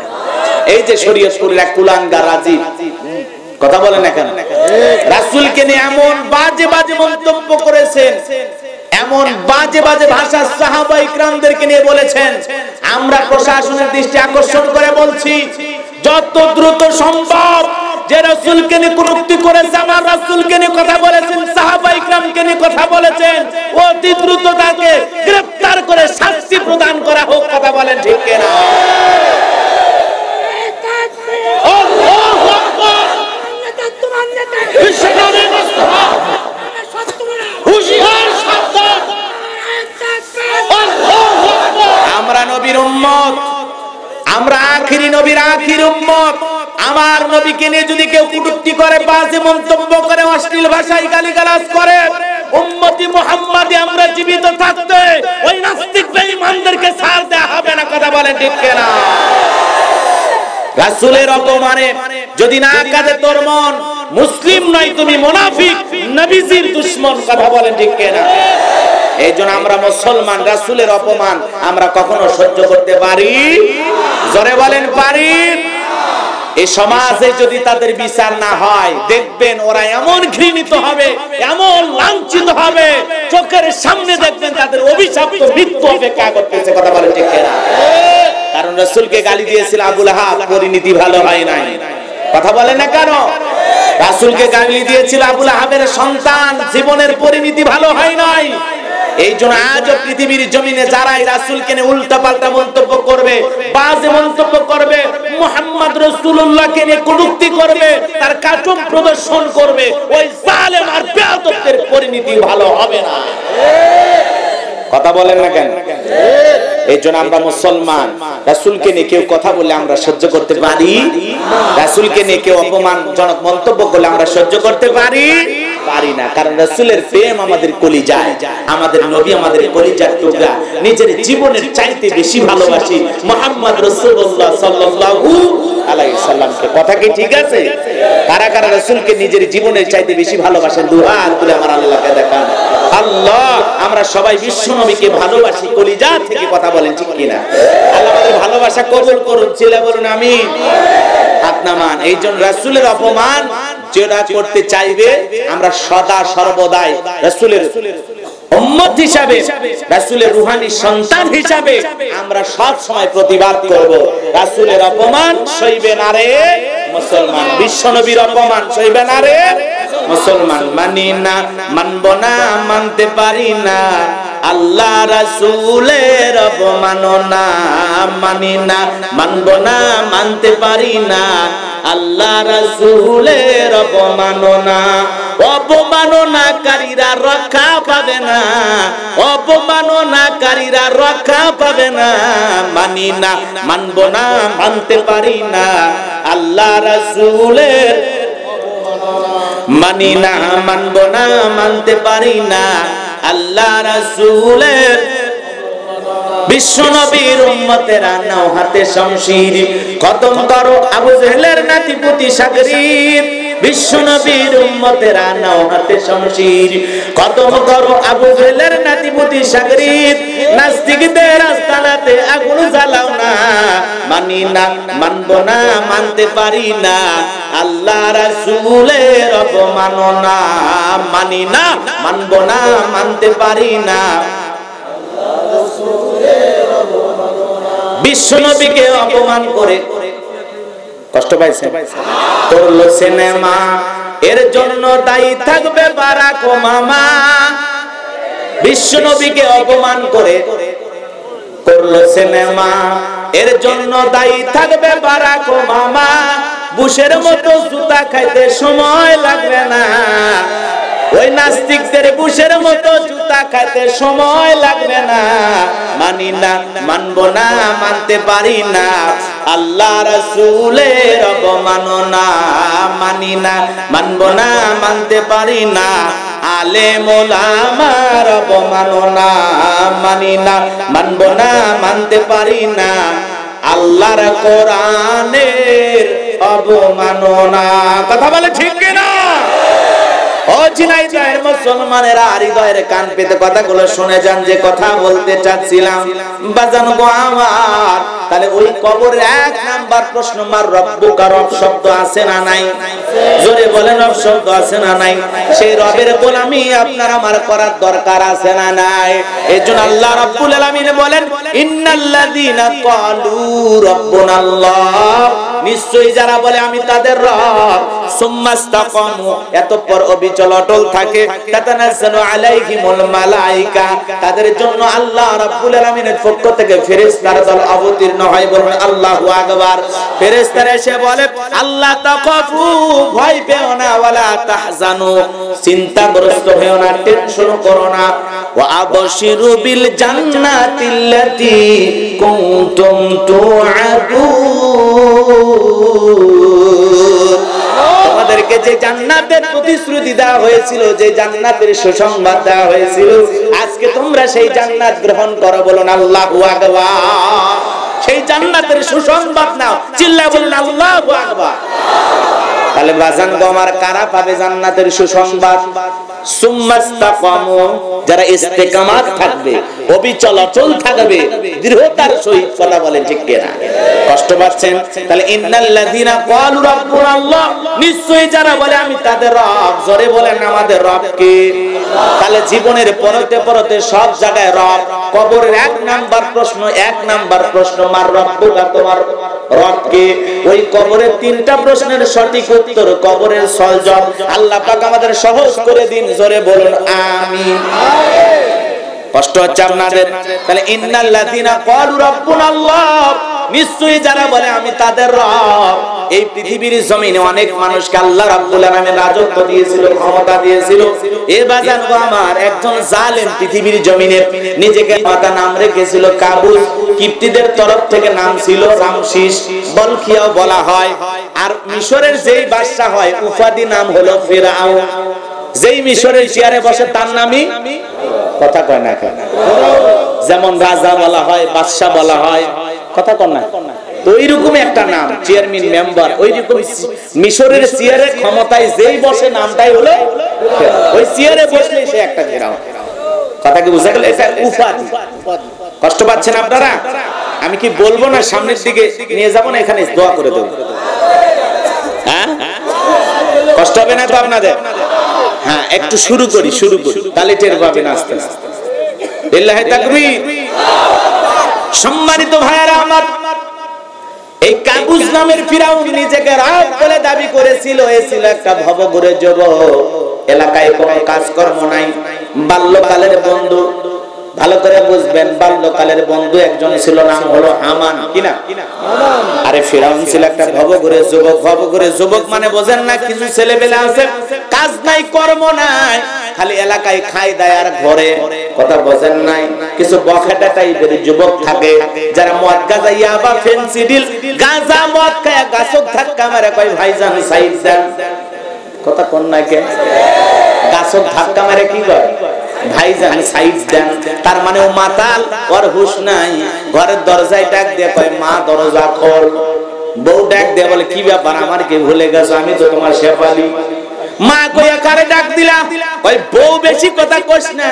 এই যে শরীয়তপুরের এক কুলাঙ্গার রাজীব, কথা বলেন না কেন? রাসূলকে নিয়ে এমন বাজে বাজে মন্তব্য করেছেন, এমন বাজে বাজে ভাষা সাহাবা ইকরামদেরকে নিয়ে বলেছেন। আমরা প্রশাসনের দৃষ্টি আকর্ষণ করে বলছি, যত দ্রুত সম্ভব যে রাসূলকে নিয়ে কটূক্তি করেছে, আমার রাসূলকে নিয়ে কথা বলেছেন, সাহাবা ইকরামকে নিয়ে কথা বলেছেন, অতি দ্রুত তাকে গ্রেফতার করে শাস্তি প্রদান করা হোক। কথা বলেন ঠিক কিনা? আমরা নবীর উম্মত, আমরা আখিরি নবীর আখির উম্মত। আমার নবীকে নিয়ে যদি কেউ কটূক্তি করে, বাজে মন্তব্য করে, অশ্লীল ভাষায় গালিগালাজ করে, উম্মতি মুহাম্মাদি আমরা জীবিত থাকতে ওই নাস্তিক বেঈমানদেরকে ছাড় দেয়া হবে না। কথা বলেন ঠিক কিনা? রাসূলের অপমানে যদি না কাঁদে তোর মন, মুসলিম নয় তুমি, মুনাফিক, নবীজির দুশমন। কথা বলেন ঠিক কিনা? এই জন্য আমরা মুসলমান, রাসূলের অপমান আমরা কখনো সহ্য করতে পারি? জোরে বলেন পারি? এই সমাজে যদি তাদের বিচার না হয়, দেখবেন ওরা এমন ঘৃণিত হবে, এমন লাঞ্ছিত হবে, চোখের সামনে দেখবেন তাদের অভিশপ্ত মৃত্যু অপেক্ষা করতেছে। কথা বলেন ঠিক কিনা? কারণ রাসূলকে গালি দিয়েছিল আবু লাহাব, পরিণতি ভালো হয় নাই। কথা বলেন না কেন? রাসূলকে গালি দিয়েছিল আবু লাহাবের সন্তান, জীবনের পরিণতি ভালো হয় নাই। এই জন্য আজও পৃথিবীর জমিনে যারাই রাসূলকে নিয়ে উল্টাপাল্টা মন্তব্য করবে, বাজে মন্তব্য করবে, মুহাম্মদ রাসূলুল্লাহকে নিয়ে কটূক্তি করবে, তার কাটুক প্রদর্শন করবে, ওই জালেম আর বেয়াদবদের পরিণতি ভালো হবে না। কথা বলেন না কেন? এই জন্য আমরা মুসলমান, রাসূলকে নিয়ে কেউ কথা বললে আমরা সহ্য করতে পারি? রাসূলকে নিয়ে কেউ অপমানজনক মন্তব্য করলে আমরা সহ্য করতে পারি? পারি না। কারণ রাসূলের প্রেম আমাদের কলিজায়, আমাদের নবী আমাদের কলিজার টুকরা, নিজের জীবনের চাইতে বেশি ভালোবাসি মুহাম্মদ রাসূলুল্লাহ সাল্লাল্লাহু আলাইহি সাল্লামকে। কথা কি ঠিক আছে? কারা কারা রাসূলকে নিজের জীবনের চাইতে বেশি ভালোবাসেন? দুই হাত তুলে আমার আল্লাহকে দেখান। আল্লাহ, আমরা সবাই বিশ্ব নবীকে ভালোবাসি কলিজা থেকে। কথা বলেন ঠিক কিনা? আল্লাহ আমাদের ভালোবাসা কবুল করুন, ছেলে বলুন আমিন। হাত নামান। এই জন্য রাসূলের অপমান যেটা করতে চাইবে, আমরা সদা সর্বদাই রাসূলের উম্মত হিসাবে, রাসূলের রূহানী সন্তান হিসাবে আমরা সব সময় প্রতিবাদ করব। রাসূলের অপমান সইবে না রে মুসলমান, বিশ্ব নবীর অপমান সইবে না রে মুসলমান। মানি না, মানব না, মানতে পারি না আল্লাহ রাসূলের অবমাননা। মানি না, মানব না, মানতে পারি না আল্লাহ রাসূলের অবমাননা। অপমাননাকারীরা রক্ষা পাবে না, অপমাননাকারীরা রক্ষা পাবে না। মানি না, মানব না, মানতে পারি না আল্লাহ রাসূলের, মানি না, মানব না, মানতে পারি না আল্লাহ রাসূলের। বিশ্ব নবীর উম্মতেরা নাও হাতে শমশির, খতম করো আবু জেহেলের নাতিপুতি সাগরিদ। বিশ্বনবীর উম্মতেরা নাও হাতে শমশির, কদম করো আবু জেহেলের নাতিপুতি সাগরিদ, নাস্তিকদের আস্তানাতে আগুন জ্বালাও না, মানি না মানব না মানতে পারি না, আল্লাহ রাসূলের অবমাননা, মানি না মানব না মানতে পারি না, বিশ্বনবীকে অপমান করে কষ্ট পাইছে, করলো সিনেমা, এর জন্য দায়ী থাকবে বারাক ওবামা। বিশ্বনবীকে অপমান করে করলো সিনেমা, এর জন্য দায়ী থাকবে বারাক ওবামা। বুশের মতো জুতা খাইতে সময় লাগবে না, ওই নাস্তিকদের বুশের মতো জুতা খাইতে সময় লাগবে না, মানি না মানব না মানতে পারি না, আল্লাহ রাসূলের অবমাননা, মানি না মানব না মানতে পারি না, আলেম ওলামার অবমাননা, মানি না মানব না মানতে পারি না, আল্লাহর কোরআনের অবমাননা। কথা বলে ঠিক কিনা? ও ঝিনাইদহের মুসলমানেরা, হৃদয়ের কান পেতে কথাগুলো শুনে যান, যে কথা বলতে চাচ্ছিলাম বাজান গো আমার। তাহলে ওই কবরের এক নাম্বার প্রশ্ন, মার রব্বুকা, রব শব্দ আছে না নাই? জোরে বলেন, রব শব্দ আছে না নাই? সেই রবের গোলামি আপনার আমার করার দরকার আছে না নাই? এজন্য আল্লাহ রাব্বুল আলামিন বলেন, ইন্নাল্লাযীনা ক্বালু রাব্বুনাল্লাহ, নিশ্চয়ই যারা বলে আমি তাদের রব, সুম্মাস্তাকামু, এতঃপর অবিচল অটল থাকে, তাতানাজ্জালু আলাইহিমুল মালায়েকা, তাদের জন্য আল্লাহ রাব্বুল আলামিনের পক্ষ থেকে ফেরেশতার দল অবতীর্ণ হয়। বলুন আল্লাহু আকবার। ফেরেশতারা এসে বলে, আল্লাহ তাকাফু, ভয় পেও না, ওয়ালা তাহজানু, চিন্তাগ্রস্ত হও না, টেনশন করো না, ওয়া আবশিরু বিল জান্নাতিল্লাতী কুনতুম তুআদুন, তোমাদেরকে যে জান্নাতের প্রতিশ্রুতি দেওয়া হয়েছিল, যে জান্নাতের সুসংবাদ দেওয়া হয়েছিল, আজকে তোমরা সেই জান্নাত গ্রহণ করো। বলুন আল্লাহু আকবার। সেই জান্নাতের সুসংবাদ নাও, চিল্লায়ে বলুন আল্লাহু আকবার। তাহলে বাজান গো আমার, কারা পাবে জান্নাতের সুসংবাদ? সুম্মাস্তাকামু, যারা ইস্তেকামাত থাকবে, অবিচল অচল থাকবে, দৃঢ়তার সহিত কথা বলে ঠিক কিনা? কষ্ট পাচ্ছেন? তাহলে ইন্নাল্লাযীনা ক্বালু রাব্বুনাল্লাহ, নিশ্চয়ই যারা বলে আমি তাদের রব, জোরে বলেন আমাদের রব কে? তাহলে জীবনের পরতে পরতে সব জায়গায় রব। কবরের এক নাম্বার প্রশ্ন, মার রব্বুকা, তোমার রব কে? ওই কবরের তিনটা প্রশ্নের সঠিক উত্তর কবরের সলজম আল্লাহ পাক আমাদের সহজ করে দিন, জোরে বলুন আমিন। কষ্ট হচ্ছে আপনাদের? তাহলে ইন্নাল্লাযীনা ক্বালু রাব্বুনাল্লাহ, নিশ্চয়ই যারা বলে আমি তাদের রব। এই পৃথিবীর জমিনে অনেক মানুষকে আল্লাহ রাব্বুল আলামিন রাজত্ব দিয়েছিল, ক্ষমতা দিয়েছিল। এ বাজান গো আমার, একজন জালেম পৃথিবীর জমিনে নিজেকে মাতা নাম রেখেছিল কাবুস, কিপ্তিদের তরফ থেকে নাম ছিল রামসিস, বলখিয়াও বলা হয়। আর মিশরের যেই বাদশা হয়, উপাধি নাম হলো ফিরআউন। যেই মিশরের চেয়ারে বসে তার নামই, কথা কয় না কেন? যেমন রাজা বলা হয়, বাদশা বলা হয়, কথা কয় না? তো ওইরকম একটা নাম, চেয়ারম্যান, মেম্বার, ওইরকম মিশরের চেয়ারে ক্ষমতায় যেই বসে নামটাই হলো, ওই চেয়ারে বসলে সে একটা ফেরাউন। কথা কি বুঝা গেল? এটা উপাধি। কষ্ট পাচ্ছেন আপনারা? আমি কি বলবো না, সামনের দিকে নিয়ে যাবো না, এখানে দোয়া করে দেবো? হ্যাঁ, কষ্ট হবে না তো আপনাদের? হ্যাঁ, একটু শুরু করি, তাহলে টের পাবেন আস্তে আস্তে। লিল্লাহি তাকবীর। সম্মানিত ভাইয়েরা আমার, এই কাবুস নামের ফিরাউন নিজেকে রব বলে দাবি করেছিল। এ ছিল একটা ভবঘুরে যুবক, এলাকায় কোনো কাজকর্ম নাই, বাল্যকালের বন্ধু। ভালো করে বুঝবেন, বাল্যকালের বন্ধু একজন ছিল, নাম হলো হামান। কিনা? আরে ফিরাউন ছিল একটা ভবঘুরে যুবক। ভবঘুরে যুবক মানে বোঝেন না? কিছু ছেলেবেলা আছে, কাজ নাই, কর্ম নাই, খালি এলাকায় খাই দায় আর ঘরে, কথা বোঝেন নাই? কিছু বখাটা টাইপের যুবক থাকে, যারা মদ গাঁজা, ইয়াবা, ফেনসিডিল, গাঁজা মদ খায় গাছক ধাক্কা মারে, কয় ভাইজান সাইড দেন। কথা কোন না কে? গাছক ধাক্কা মারে কি কয়? ভাইজান সাইড দেন। তার মানে ও মাতাল, ওর হুঁশ নাই। ঘরের দরজায় ডাক দিয়ে কয়, মা দরজা খোল। বউ ডাক দিয়ে বলে কি ব্যাপার আমার কি ভুলে গেছো, আমি তো তোমার শেফালি। মা কইয়া কারে ডাক দিলা? ওই বউ বেশি কথা কইস না,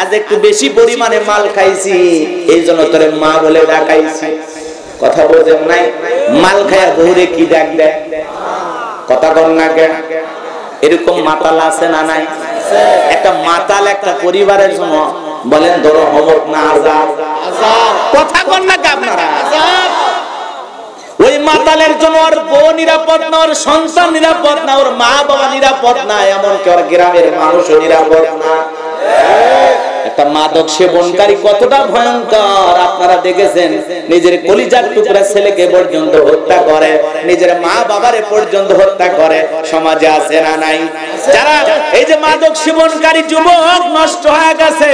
আজ একটু বেশি পরিমাণে মাল খাইছি এইজন্য তোরে মা বলে ডাকাইছি। কথা বোঝেন নাই? মাল খায়া বউরে কি ডাক দেয়? কথা কর না কেন? এরকম মাতাল আছে না নাই? একটা মাতাল একটা পরিবারের জন্য বলেন ধরো হবক না আযাব? কথা কর না কে আপনারা? ওই মাতালের জন্য ওর বউ নিরাপদ না, ওর সন্তান নিরাপদ না, ওর মা বাবা নিরাপদ না, এমনকি ওর গ্রামের মানুষও নিরাপদ না। একটা মাদক সেবনকারী কতটা ভয়ঙ্কর আপনারা দেখেছেন, নিজের কলিজার টুকরা ছেলেকে পর্যন্ত হত্যা করে, নিজের মা বাবারে পর্যন্ত হত্যা করে। সমাজে আছে না নাই? যারা এই যে মাদক সেবনকারী যুবক নষ্ট হয়ে গেছে,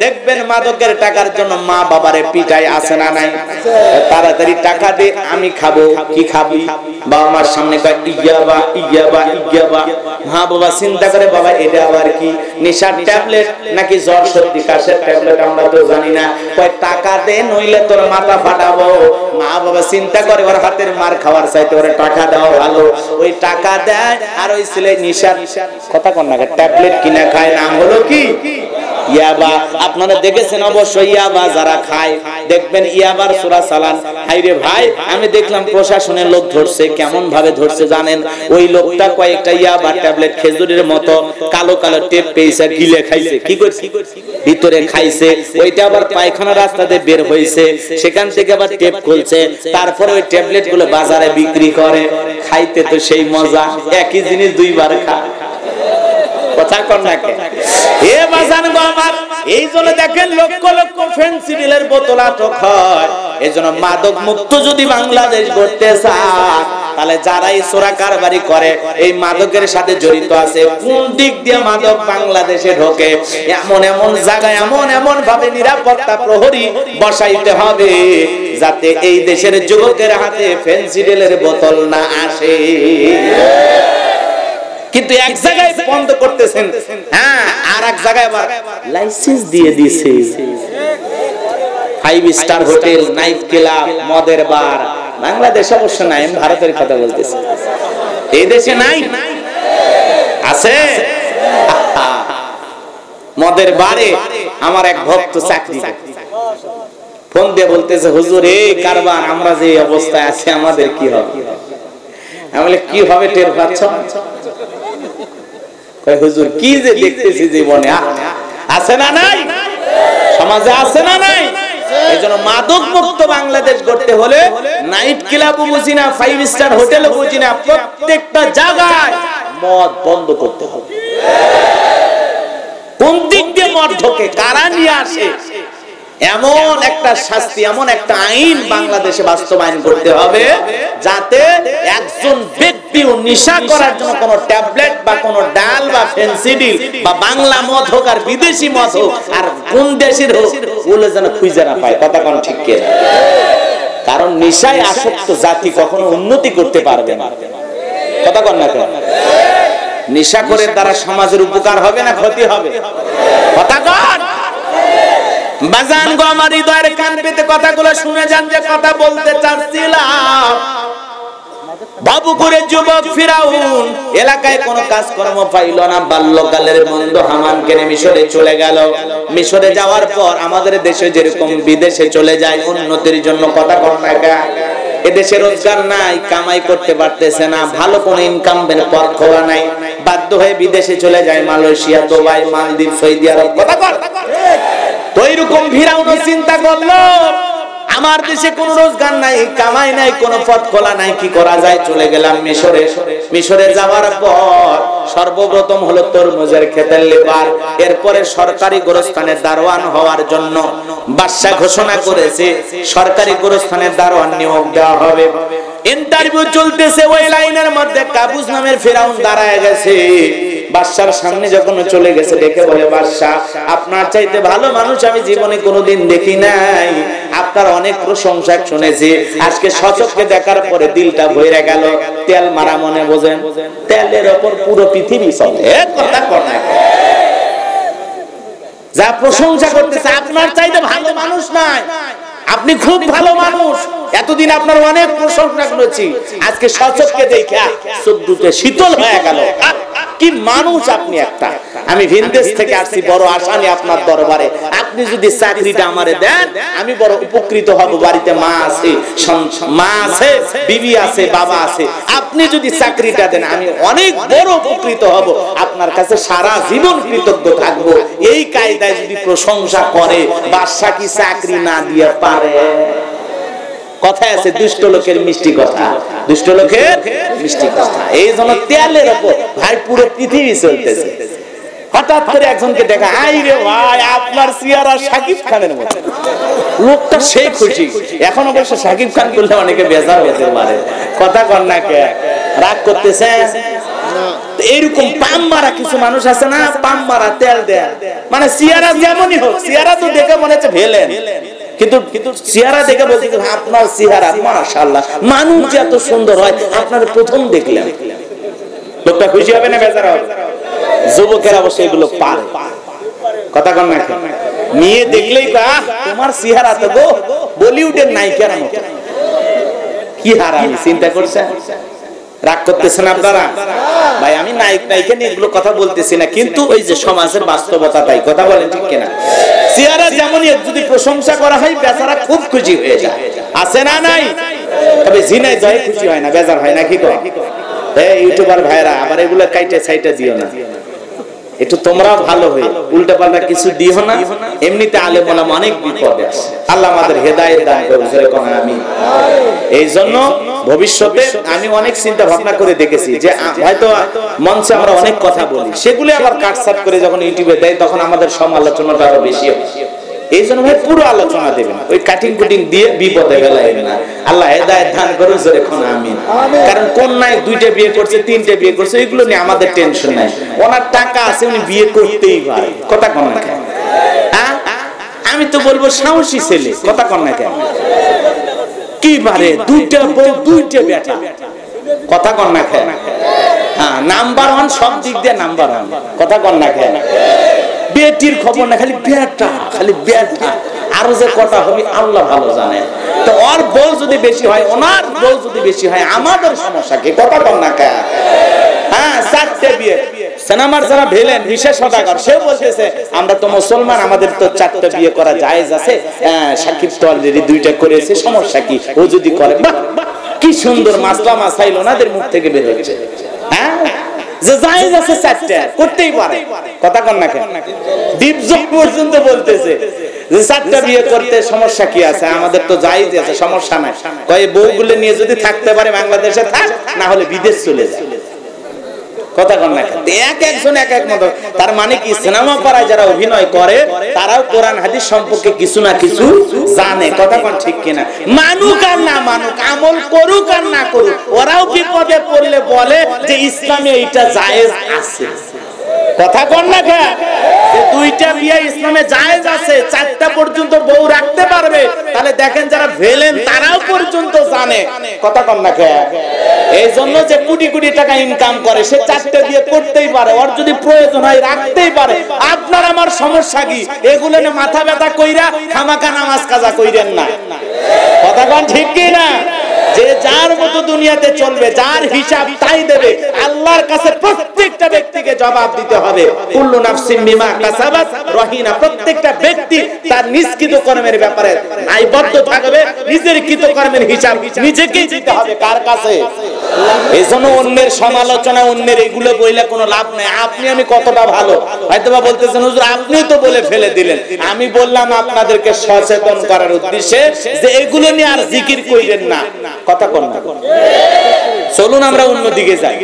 দেখবেন মাদকের টাকার জন্য মা বাবারে পিটাই, আছে না নাই? তাড়াতাড়ি টাকা দে, আমি খাবো। কি খাবি? বাবা মার সামনে কয় ইয়াবা ইয়াবা ইয়াবা। মা বাবা চিন্তা করে বাবা এটা আবার কি, নেশার ট্যাবলেট নাকি জ্বর সর্দি কাশের ট্যাবলেট আমরা তো জানি না। কয় টাকা দে নইলে তোর মাথা ফাটাবো। মা বাবা চিন্তা করে ওর হাতের মার খাওয়ার চাইতে ওরে টাকা দেওয়া ভালো। ওই টাকা দেয় আর ওই ছেলে নেশার কথা কন না ট্যাবলেট কিনে খায়, নাম হলো কি ইয়াবা। আপনারা দেখেছেন অবশ্যই ইয়াবা যারা খায়, দেখবেন ইয়াবার সূরা চালান। হাইরে ভাই, আমি দেখলাম প্রশাসনের লোক ধরছে, কেমন ভাবে ধরছে জানেন? ওই লোকটা কয়েকটা ইয়াবা ট্যাবলেট খেজুরের মতো কালো কালো টেপ পেয়েছে, গিলে খাইছে। কি করছে? ভিতরে খাইছে। ওইটা আবার পায়খানা রাস্তাতে বের হয়েছে, সেখান থেকে আবার টেপ খুলছে, তারপরে ওই ট্যাবলেট গুলো বাজারে বিক্রি করে। খাইতে তো সেই মজা, একই জিনিস দুইবার খায়। কথা কর না কে? এ বাজান গো আমার, এই জন্য দেখেন লক্ষ লক্ষ ফেন্সিডিলের বোতল আটক হয়। এজন্য মাদক মুক্ত যদি বাংলাদেশ করতে চায়, তাহলে যারা এই চোরা কারবারি করে, এই মাদকের সাথে জড়িত আছে, কোন দিক দিয়ে মাদক বাংলাদেশে ঢোকে, এমন এমন জায়গায় এমন এমন ভাবে নিরাপত্তা প্রহরী বসাইতে হবে যাতে এই দেশের যুবকের হাতে ফেন্সিডিলের বোতল না আসে। কিন্তু এক জায়গায় বন্ধ করতেছেন, হ্যাঁ, আর এক জায়গায় আবার লাইসেন্স দিয়ে দিয়েছে। 5 স্টার হোটেল, নাইট ক্লাব, মদের বার। বাংলাদেশ অবশ্য নাই, আমি ভারতের কথা বলতেছি। এই দেশে নাই? আছে। মদের বারে আমার এক ভক্ত চাকরি ফোন দিয়ে বলতেছে, হুজুর এই কারবার আমরা যে অবস্থায় আছি আমাদের কি হবে? আমি বলি কি হবে টের পাচ্ছ? হুজুর কি যে দেখতেছি জীবনে, আছে না নাই? সমাজে আছে না নাই? এইজন্য মাদক মুক্ত বাংলাদেশ করতে হলে নাইট ক্লাবও বুঝি না, 5 স্টার হোটেলও বুঝি না, প্রত্যেকটা জায়গায় মদ বন্ধ করতে হবে। কোন দিক দিয়ে মদ ঢোকে, কারা নিয়ে আসে, এমন একটা শাস্তি, এমন একটা আইন বাংলাদেশে বাস্তবায়ন করতে হবে যাতে একজন ব্যক্তিও নেশা করার জন্য কোন ট্যাবলেট বা কোন ডাল বা ফেন্সিডিল বা বাংলা মদ হোক আর বিদেশি মদ হোক আর কোন দেশের হোক, ওগুলো যেন খুঁজে না পায়। কথা কোন ঠিক কিনা? কারণ নেশায় আসক্ত জাতি কখনো উন্নতি করতে পারবে না। কথা কোন না কেন? নেশা করে দ্বারা সমাজের উপকার হবে না ক্ষতি হবে? কথা কোন? বাজান গো আমার হৃদয়ের কান পেতে কথাগুলো শুনে যান, যে কথা বলতে চাচ্ছিলাম। বাবু করে যুবক ফিরাউন এলাকায় কোনো কাজকর্ম পাইল না, বাল্যকালের বন্ধু হামানকে নিয়ে মিশরে চলে গেল। মিশরে যাওয়ার পর আমাদের দেশে যেরকম বিদেশে চলে যায় উন্নতির জন্য, কথা কর না কা, এদেশে রোজগার নাই, কামাই করতে পারতেছে না, ভালো কোন ইনকাম পথ খোলা নাই, বাধ্য হয়ে বিদেশে চলে যায়, মালয়েশিয়া, দুবাই, মালদ্বীপ, সৌদি আরব। কথা কর। তো এইরকম ফিরাউন চিন্তা করলো আমার দেশে কোনো রোজগার নাই, কামাই নাই, কোনো পথ খোলা নাই, কি করা যায়? চলে গেলাম মিশরে। মিশরে যাওয়ার পর সর্বপ্রথম হলো তরমুজের ক্ষেতের লেবার। এরপরে সরকারি গোরস্থানের দারোয়ান হওয়ার জন্য বাদশা ঘোষণা করেছে সরকারি গোরস্থানের দারোয়ান নিয়োগ দেওয়া হবে। ইন্টারভিউ চলতেছে, ওই লাইনের মধ্যে কাবুস নামের ফিরাউন দাঁড়ায় গেছে। বাদশার সামনে যখন চলে গেছে, দেখে বলে, বাদশা আপনার চাইতে ভালো মানুষ আমি জীবনে কোনোদিন দেখি নাই, আপনার অনেক প্রশংসা শুনেছি, আজকে সচক্ষে দেখার পরে দিলটা ভরে গেল। তেল মারা মনে বোঝেন, তেলের ওপর পুরো পৃথিবী চলে। কথা কর না, যা প্রশংসা করতেছে আপনার চাইতে ভালো মানুষ নাই, আপনি খুব ভালো মানুষ, এতদিন আপনার অনেক প্রশংসা করেছি, আজকে সচক্ষে দেখা চোখ দুটো শীতল হয়ে গেল। কি মানুষ আপনি একটা। আমি ভিনদেশ থেকে আসছি বড় আশা নিয়ে আপনার দরবারে, আপনি যদি চাকরিটা আমারে দেন আমি বড় উপকৃত হব। বাড়িতে মা আছে, বিবি আছে, বাবা আছে, আপনি যদি চাকরিটা দেন আমি অনেক বড় উপকৃত হব, আপনার কাছে সারা জীবন কৃতজ্ঞ থাকব। এই কায়দায় যদি প্রশংসা করে, বাদশা কি চাকরি না দিয়ে পারে? কথায় আছে দুষ্ট লোকের মিষ্টি কথা, দুষ্ট লোকের মিষ্টি কথা। এই জন্য তেলের উপর ভাই পুরো পৃথিবী চলতেছে। হঠাৎ করে একজনকে দেখা, আই রে ভাই আপনার চেহারা শাকিব খানের মতো। লোকটা সে খুশি। এখন অবশ্য শাকিব খান বললে অনেকে বেজার হতে পারে, কথা কর না কে, রাগ করতেছে। এইরকম পাম মারা কিছু মানুষ আছে না, পাম মারা তেল দেয়, মানে চেহারা যেমনই হোক, চেহারা তো দেখে মনে হচ্ছে ভেলেন, কিন্তু চেহারা দেখে বলতে আপনার চেহারা মাশাআল্লাহ, মানুষ যে এত সুন্দর হয় আপনার প্রথম দেখলাম। লোকটা খুশি হবে না বেজার হবে? যুবকেরা অবশ্য এগুলো পারে, কথা কন না। মেয়ে দেখলেই তোমার চেহারা তো গো বলিউডের নায়িকার মতো। কি হারামি চিন্তা করছেন? রাগ করতেছেন আপনারা? ভাই আমি নায়ক নায়িকা নিয়ে এগুলো কথা বলতেছি না, কিন্তু ওই যে সমাজের বাস্তবতা, তাই কথা বলেন ঠিক কিনা? চেহারা যেমনই যদি প্রশংসা করা হয় বেচারা খুব খুশি হয়ে যায়, আছে না নাই? তবে জিনায় জয় খুশি হয় না, বেজার হয় না। কি কয় ইউটিউবার ভাইরা আবার এগুলো কাইটে সাইটে দিও না, একটু তোমরা ভালো হয়ে উল্টা পাল্টা কিছু দিও না। এমনিতে আলেম ওলামা অনেক বিপদে আছে, আল্লাহ আমাদের হেদায়েত দান করুন, জোরে কোন আমিন। এই জন্য ভবিষ্যতে আমি অনেক চিন্তা ভাবনা করে দেখেছি যে হয়তো মঞ্চে আমরা অনেক কথা বলি, সেগুলো আবার কাটছাট করে যখন ইউটিউবে দেয় তখন আমাদের সমালোচনাটা আরো বেশি হয়। এই জন্য ভাই পুরো আলোচনা দেবেন, ওই কাটিং কুটিং দিয়ে বিপদে ফেলাইবেন না। আল্লাহ হেদায়েত দান করুন, জোরে কোন আমিন। কারণ কন্যায় 2টা বিয়ে করছে, 3টে বিয়ে করছে, এগুলো নিয়ে আমাদের টেনশন নাই। ওনার টাকা আছে, উনি বিয়ে করতেই পারে, কথা কন না কেন? আমি তো বলবো সাহসী ছেলে, কথা কন না কেন? কি পারে 2টা বউ 2টে বেটা, কথা কন না কেন? হ্যাঁ, নাম্বার 1 সব দিক দিয়ে নাম্বার 1, কথা কন না কেন? বেটির খবর না, খালি বেটা, খালি বেটা। আরো যে কটা হবে আল্লাহ ভালো জানে। তো ওর বউ যদি বেশি হয়, ওনার বউ যদি বেশি হয়, আমাদের সমস্যা কি? কথা কন না কেন? হ্যাঁ, 4টে বিয়ে। সিনেমার যারা ভিলেন বিশেষ সদাগর, সে বলতেছে আমরা তো মুসলমান, আমাদের তো 4টে বিয়ে করা জায়েজ আছে। সাকিব তো অলরেডি 2টা করেছে, সমস্যা কি? ও যদি করে, বাহ কি সুন্দর মাসলা মাসাইল ওনাদের মুখ থেকে বের হচ্ছে। হ্যাঁ, যে জায়েজ আছে 4টে করতেই পারে, কথা কন না কেন? দীপজগ পর্যন্ত বলতেছে যে 4টা বিয়ে করতে সমস্যা কি আছে, আমাদের তো জায়েজ আছে, সমস্যা নাই। কয় বউগুলো নিয়ে যদি থাকতে পারে বাংলাদেশে থাক, না হলে বিদেশ চলে যায়, কথা কন না কেন? এক একজন এক এক মত। তার মানে কি সিনেমা পাড়ায় যারা অভিনয় করে তারাও কোরআন হাদিস সম্পর্কে কিছু না কিছু জানে, কথা কন ঠিক কিনা? মানুক আর না মানুক, আমল করুক আর না করুক, ওরাও বিপদে পড়লে বলে যে ইসলামে এইটা জায়েজ আছে, কথা কন না কেন? 2টা বিয়ে ইসলামে জায়েজ আছে, 4টা পর্যন্ত বউ রাখতে পারবে, তাহলে দেখেন যারা ভেলেন তারাও পর্যন্ত জানে, কথা কন না কেন? এই জন্য যে কোটি কোটি টাকা ইনকাম করে সে 4টে বিয়ে করতেই পারে, ওর যদি প্রয়োজন হয় রাখতেই পারে। আপনার আমার সমস্যা কি? এগুলো নিয়ে মাথা ব্যথা কইরা খামাকা নামাজ কাজা কইরেন না, কথা কন ঠিক কি না? যে যার মতো দুনিয়াতে চলবে, যার হিসাব তাই দেবে। আল্লাহর কাছে প্রত্যেকটা ব্যক্তিকে জবাব দিতে হবে। কুল্লু নাফসিন বিমা কাসাবাত রহিনা, প্রত্যেকটা ব্যক্তি তার নিজ কৃতকর্মের ব্যাপারে দায়বদ্ধ থাকবে, নিজের কৃতকর্মের হিসাব নিজেকেই দিতে হবে। কার কাছে? এজন্য অন্যের সমালোচনা, অন্যের এগুলো বইলে কোনো লাভ নাই। আপনি আমি কতটা ভালো, হয়তোবা বলতেছেন হুজুর আপনি তো বলে ফেলে দিলেন। আমি বললাম আপনাদেরকে সচেতন করার উদ্দেশ্যে যে এগুলো নিয়ে আর জিকির কইরেন না, কথা কন না। চলুন আমরা অন্যদিকে যাই।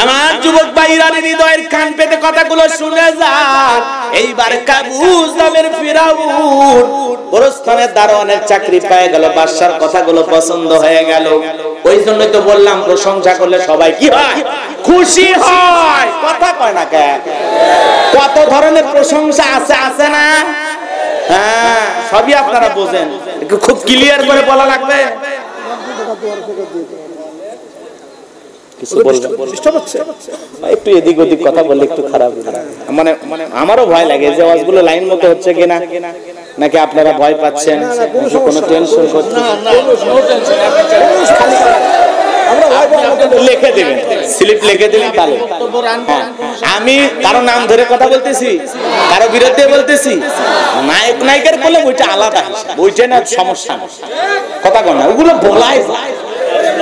আমার যুবক ভাইরা হৃদয়ের কান পেতে কথাগুলো শুনে যান। এইবার কাবুস নামের ফিরাউন গোরস্থানের দারোয়ানের চাকরি পেয়ে গেল, বাদশার কথাগুলো পছন্দ হয়ে গেল। ওই জন্যই তো বললাম প্রশংসা করলে সবাই কি হয়? খুশি হয়, কথা কয় না কেন? কত ধরনের প্রশংসা আছে, আছে না? হ্যাঁ, সবই আপনারা বোঝেন, খুব ক্লিয়ার করে বলা লাগবে। একটু এদিক ওদিক কথা বললে একটু খারাপ, মানে আমারও ভয় লাগে যে আওয়াজগুলো লাইন মতো হচ্ছে কিনা। নাকি আপনারা ভয় পাচ্ছেন? কোনো টেনশন করছেন? লিখে দেবেন, স্লিপ লিখে দিলেন তাহলে। আমি কারো নাম ধরে কথা বলতেছি, কারো বিরুদ্ধে বলতেছি, নায়ক নায়িকার বলে ওইটা আলাদা, ওইটা না সমস্যা, কথা কন না, ওগুলো বলাই,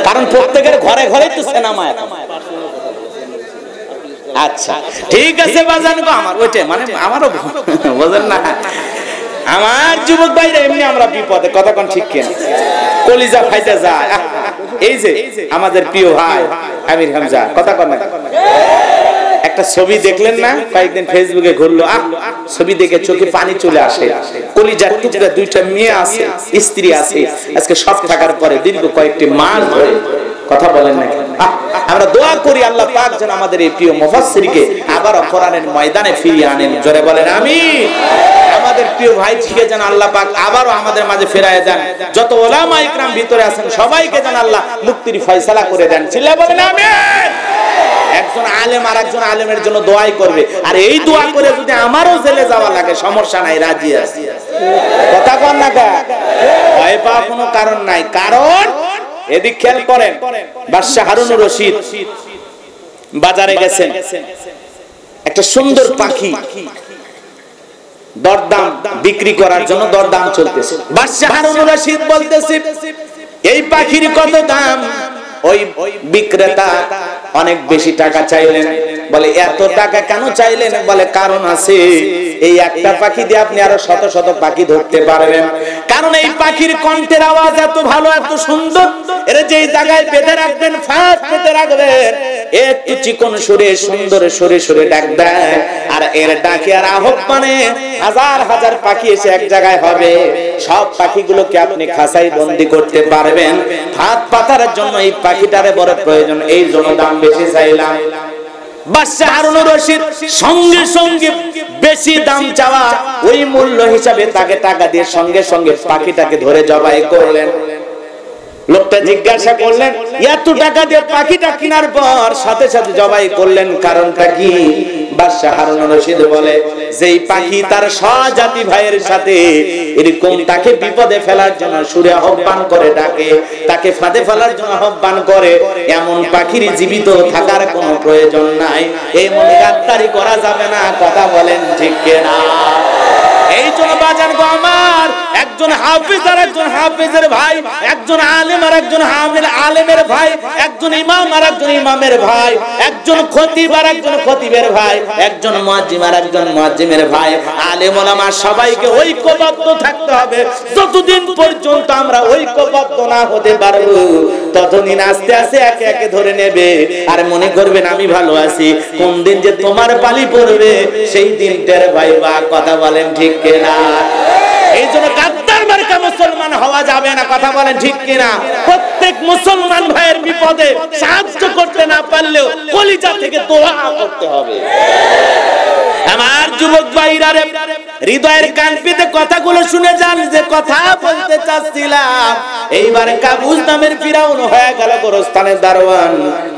কারণ প্রত্যেকের ঘরে ঘরে তো সিনেমা এখন। আচ্ছা ঠিক আছে বাজান গো, আমার ওইটা মানে আমারও বুঝেন না, আমার যুবক ভাইরা এমনি আমরা বিপদে, কথা কোন ঠিক কিনা, কলিজা ফাইতে যায়। এই যে আমাদের প্রিয় ভাই আমির হামজা, কথা কোন না, একটা ছবি দেখলেন না কয়েকদিন ফেসবুকে ঘুরলো, ছবি দেখে চোখে পানি চলে আসে, কলিজার টুকরা, দুইটা মেয়ে আছে, স্ত্রী আছে, আজকে সব থাকার পরে দীর্ঘ কয়েকটি মাস ধরে, কথা বলেন না। আমরা দোয়া করি আল্লাহ পাক যেন আমাদের এই প্রিয় মুফাসসিরকে আবার কোরআনের ময়দানে ফিরিয়ে আনেন, জোরে বলেন আমিন। আমাদের প্রিয় ভাইকে যেন আল্লাহ পাক আবারও আমাদের মাঝে ফেরায় দেন, যত উলামা ইকরাম ভিতরে আছেন সবাইকে যেন আল্লাহ মুক্তির ফয়সালা করে দেন, চিল্লায়ে বলেন আমিন। একজন আলেম আর একজন আলেমের জন্য দোয়াই করবে, আর এই দোয়া করে যদি আমারও জেলে যাওয়া লাগে সমস্যা নাই, রাজি আছি, কথা কন না, ভয় পাওয়ার কোনো কারণ নাই। কারণ এদিক খেয়াল করেন, বাদশাহ হারুনুর রশিদ বাজারে গেছেন, একটা সুন্দর পাখি দরদাম বিক্রি করার জন্য দরদাম চলতেছে। বাদশাহ হারুনুর রশিদ বলতেছে এই পাখির কত দাম? ওই বিক্রেতা অনেক বেশি টাকা চাইলেন, বলে এত টাকা কেন চাইলেন? বলে কারণ আছে, এই একটা পাখি দিয়ে আপনি আরো শত শত পাখি ধরতে পারবেন, কারণ এই পাখির কণ্ঠের আওয়াজ এত ভালো, এত সুন্দর, এর যেই জায়গায় বেঁধে রাখবেন, ফাঁস পেতে রাখবেন, একটু চিকন সুরে সুন্দর সুরে সুরে ডাক দেয়, আর এর ডাকে আর আহ্বানে হাজার হাজার পাখি এসে এক জায়গায় হবে, সব পাখিগুলোকে আপনি খাঁচাই বন্দি করতে পারবেন। ভাত পাতার জন্য এই পাখিটারে বড় প্রয়োজন, এই জন্য দাম বেশি চাইলাম। বাদশাহ হারুনুর রশিদ সঙ্গে সঙ্গে বেশি দাম চাওয়া, ওই মূল্য হিসাবে তাকে টাকা দিয়ে সঙ্গে সঙ্গে পাখিটাকে ধরে জবাই করলেন। লোকটা জিজ্ঞাসা করলেন এত টাকা দিয়ে পাখিটা কেনার পর সাথে সাথে জবাই করলেন, কারণটা কি? বাদশাহ হারুনুর রশিদ বলে যেই পাখি তার সহজাতি ভাইয়ের সাথে এরকম তাকে বিপদে ফেলার জন্য সুরে আহ্বান করে ডাকে, তাকে ফাঁদে ফেলার জন্য আহ্বান করে, এমন পাখির জীবিত থাকার কোনো প্রয়োজন নাই, এমন গাদ্দারি করা যাবে না, কথা বলেন ঠিক কিনা? এই জন্য বাজার গো আমার, একজন হাফেজ আর একজন হাফেজের ভাই, একজন আলেম আর একজন আলেমের ভাই, একজন ইমাম আর একজন ইমামের ভাই, একজন খতিব আর একজন খতিবের ভাই, একজন মুয়াজ্জিম আর একজন মুয়াজ্জিমের ভাই, আলেম ওলামা সবাইকে ঐক্যবদ্ধ থাকতে হবে। যতদিন পর্যন্ত আমরা ঐক্যবদ্ধ না হতে পারবো ততদিন আস্তে আস্তে একে একে ধরে নেবে, আর মনে করবেন আমি ভালো আছি, কোন দিন যে তোমার পালি পড়বে সেই দিনটার ভাইবা, কথা বলেন ঠিক কিনা? এই জন্য গাদ্দার মার্কা মুসলমান হওয়া যাবে না, কথা বলেন ঠিক কিনা? প্রত্যেক মুসলমান ভাইয়ের বিপদে সাহায্য করতে না পারলেও কলিজা থেকে দোয়া করতে হবে। আমার যুবক ভাইরা রে, হৃদয়ের কান পেতে কথাগুলো শুনে যান, যে কথা বলতে চাচ্ছিলাম। এইবার কাবুস নামের ফিরাউন হয়ে গেল গোরস্থানের দারোয়ান,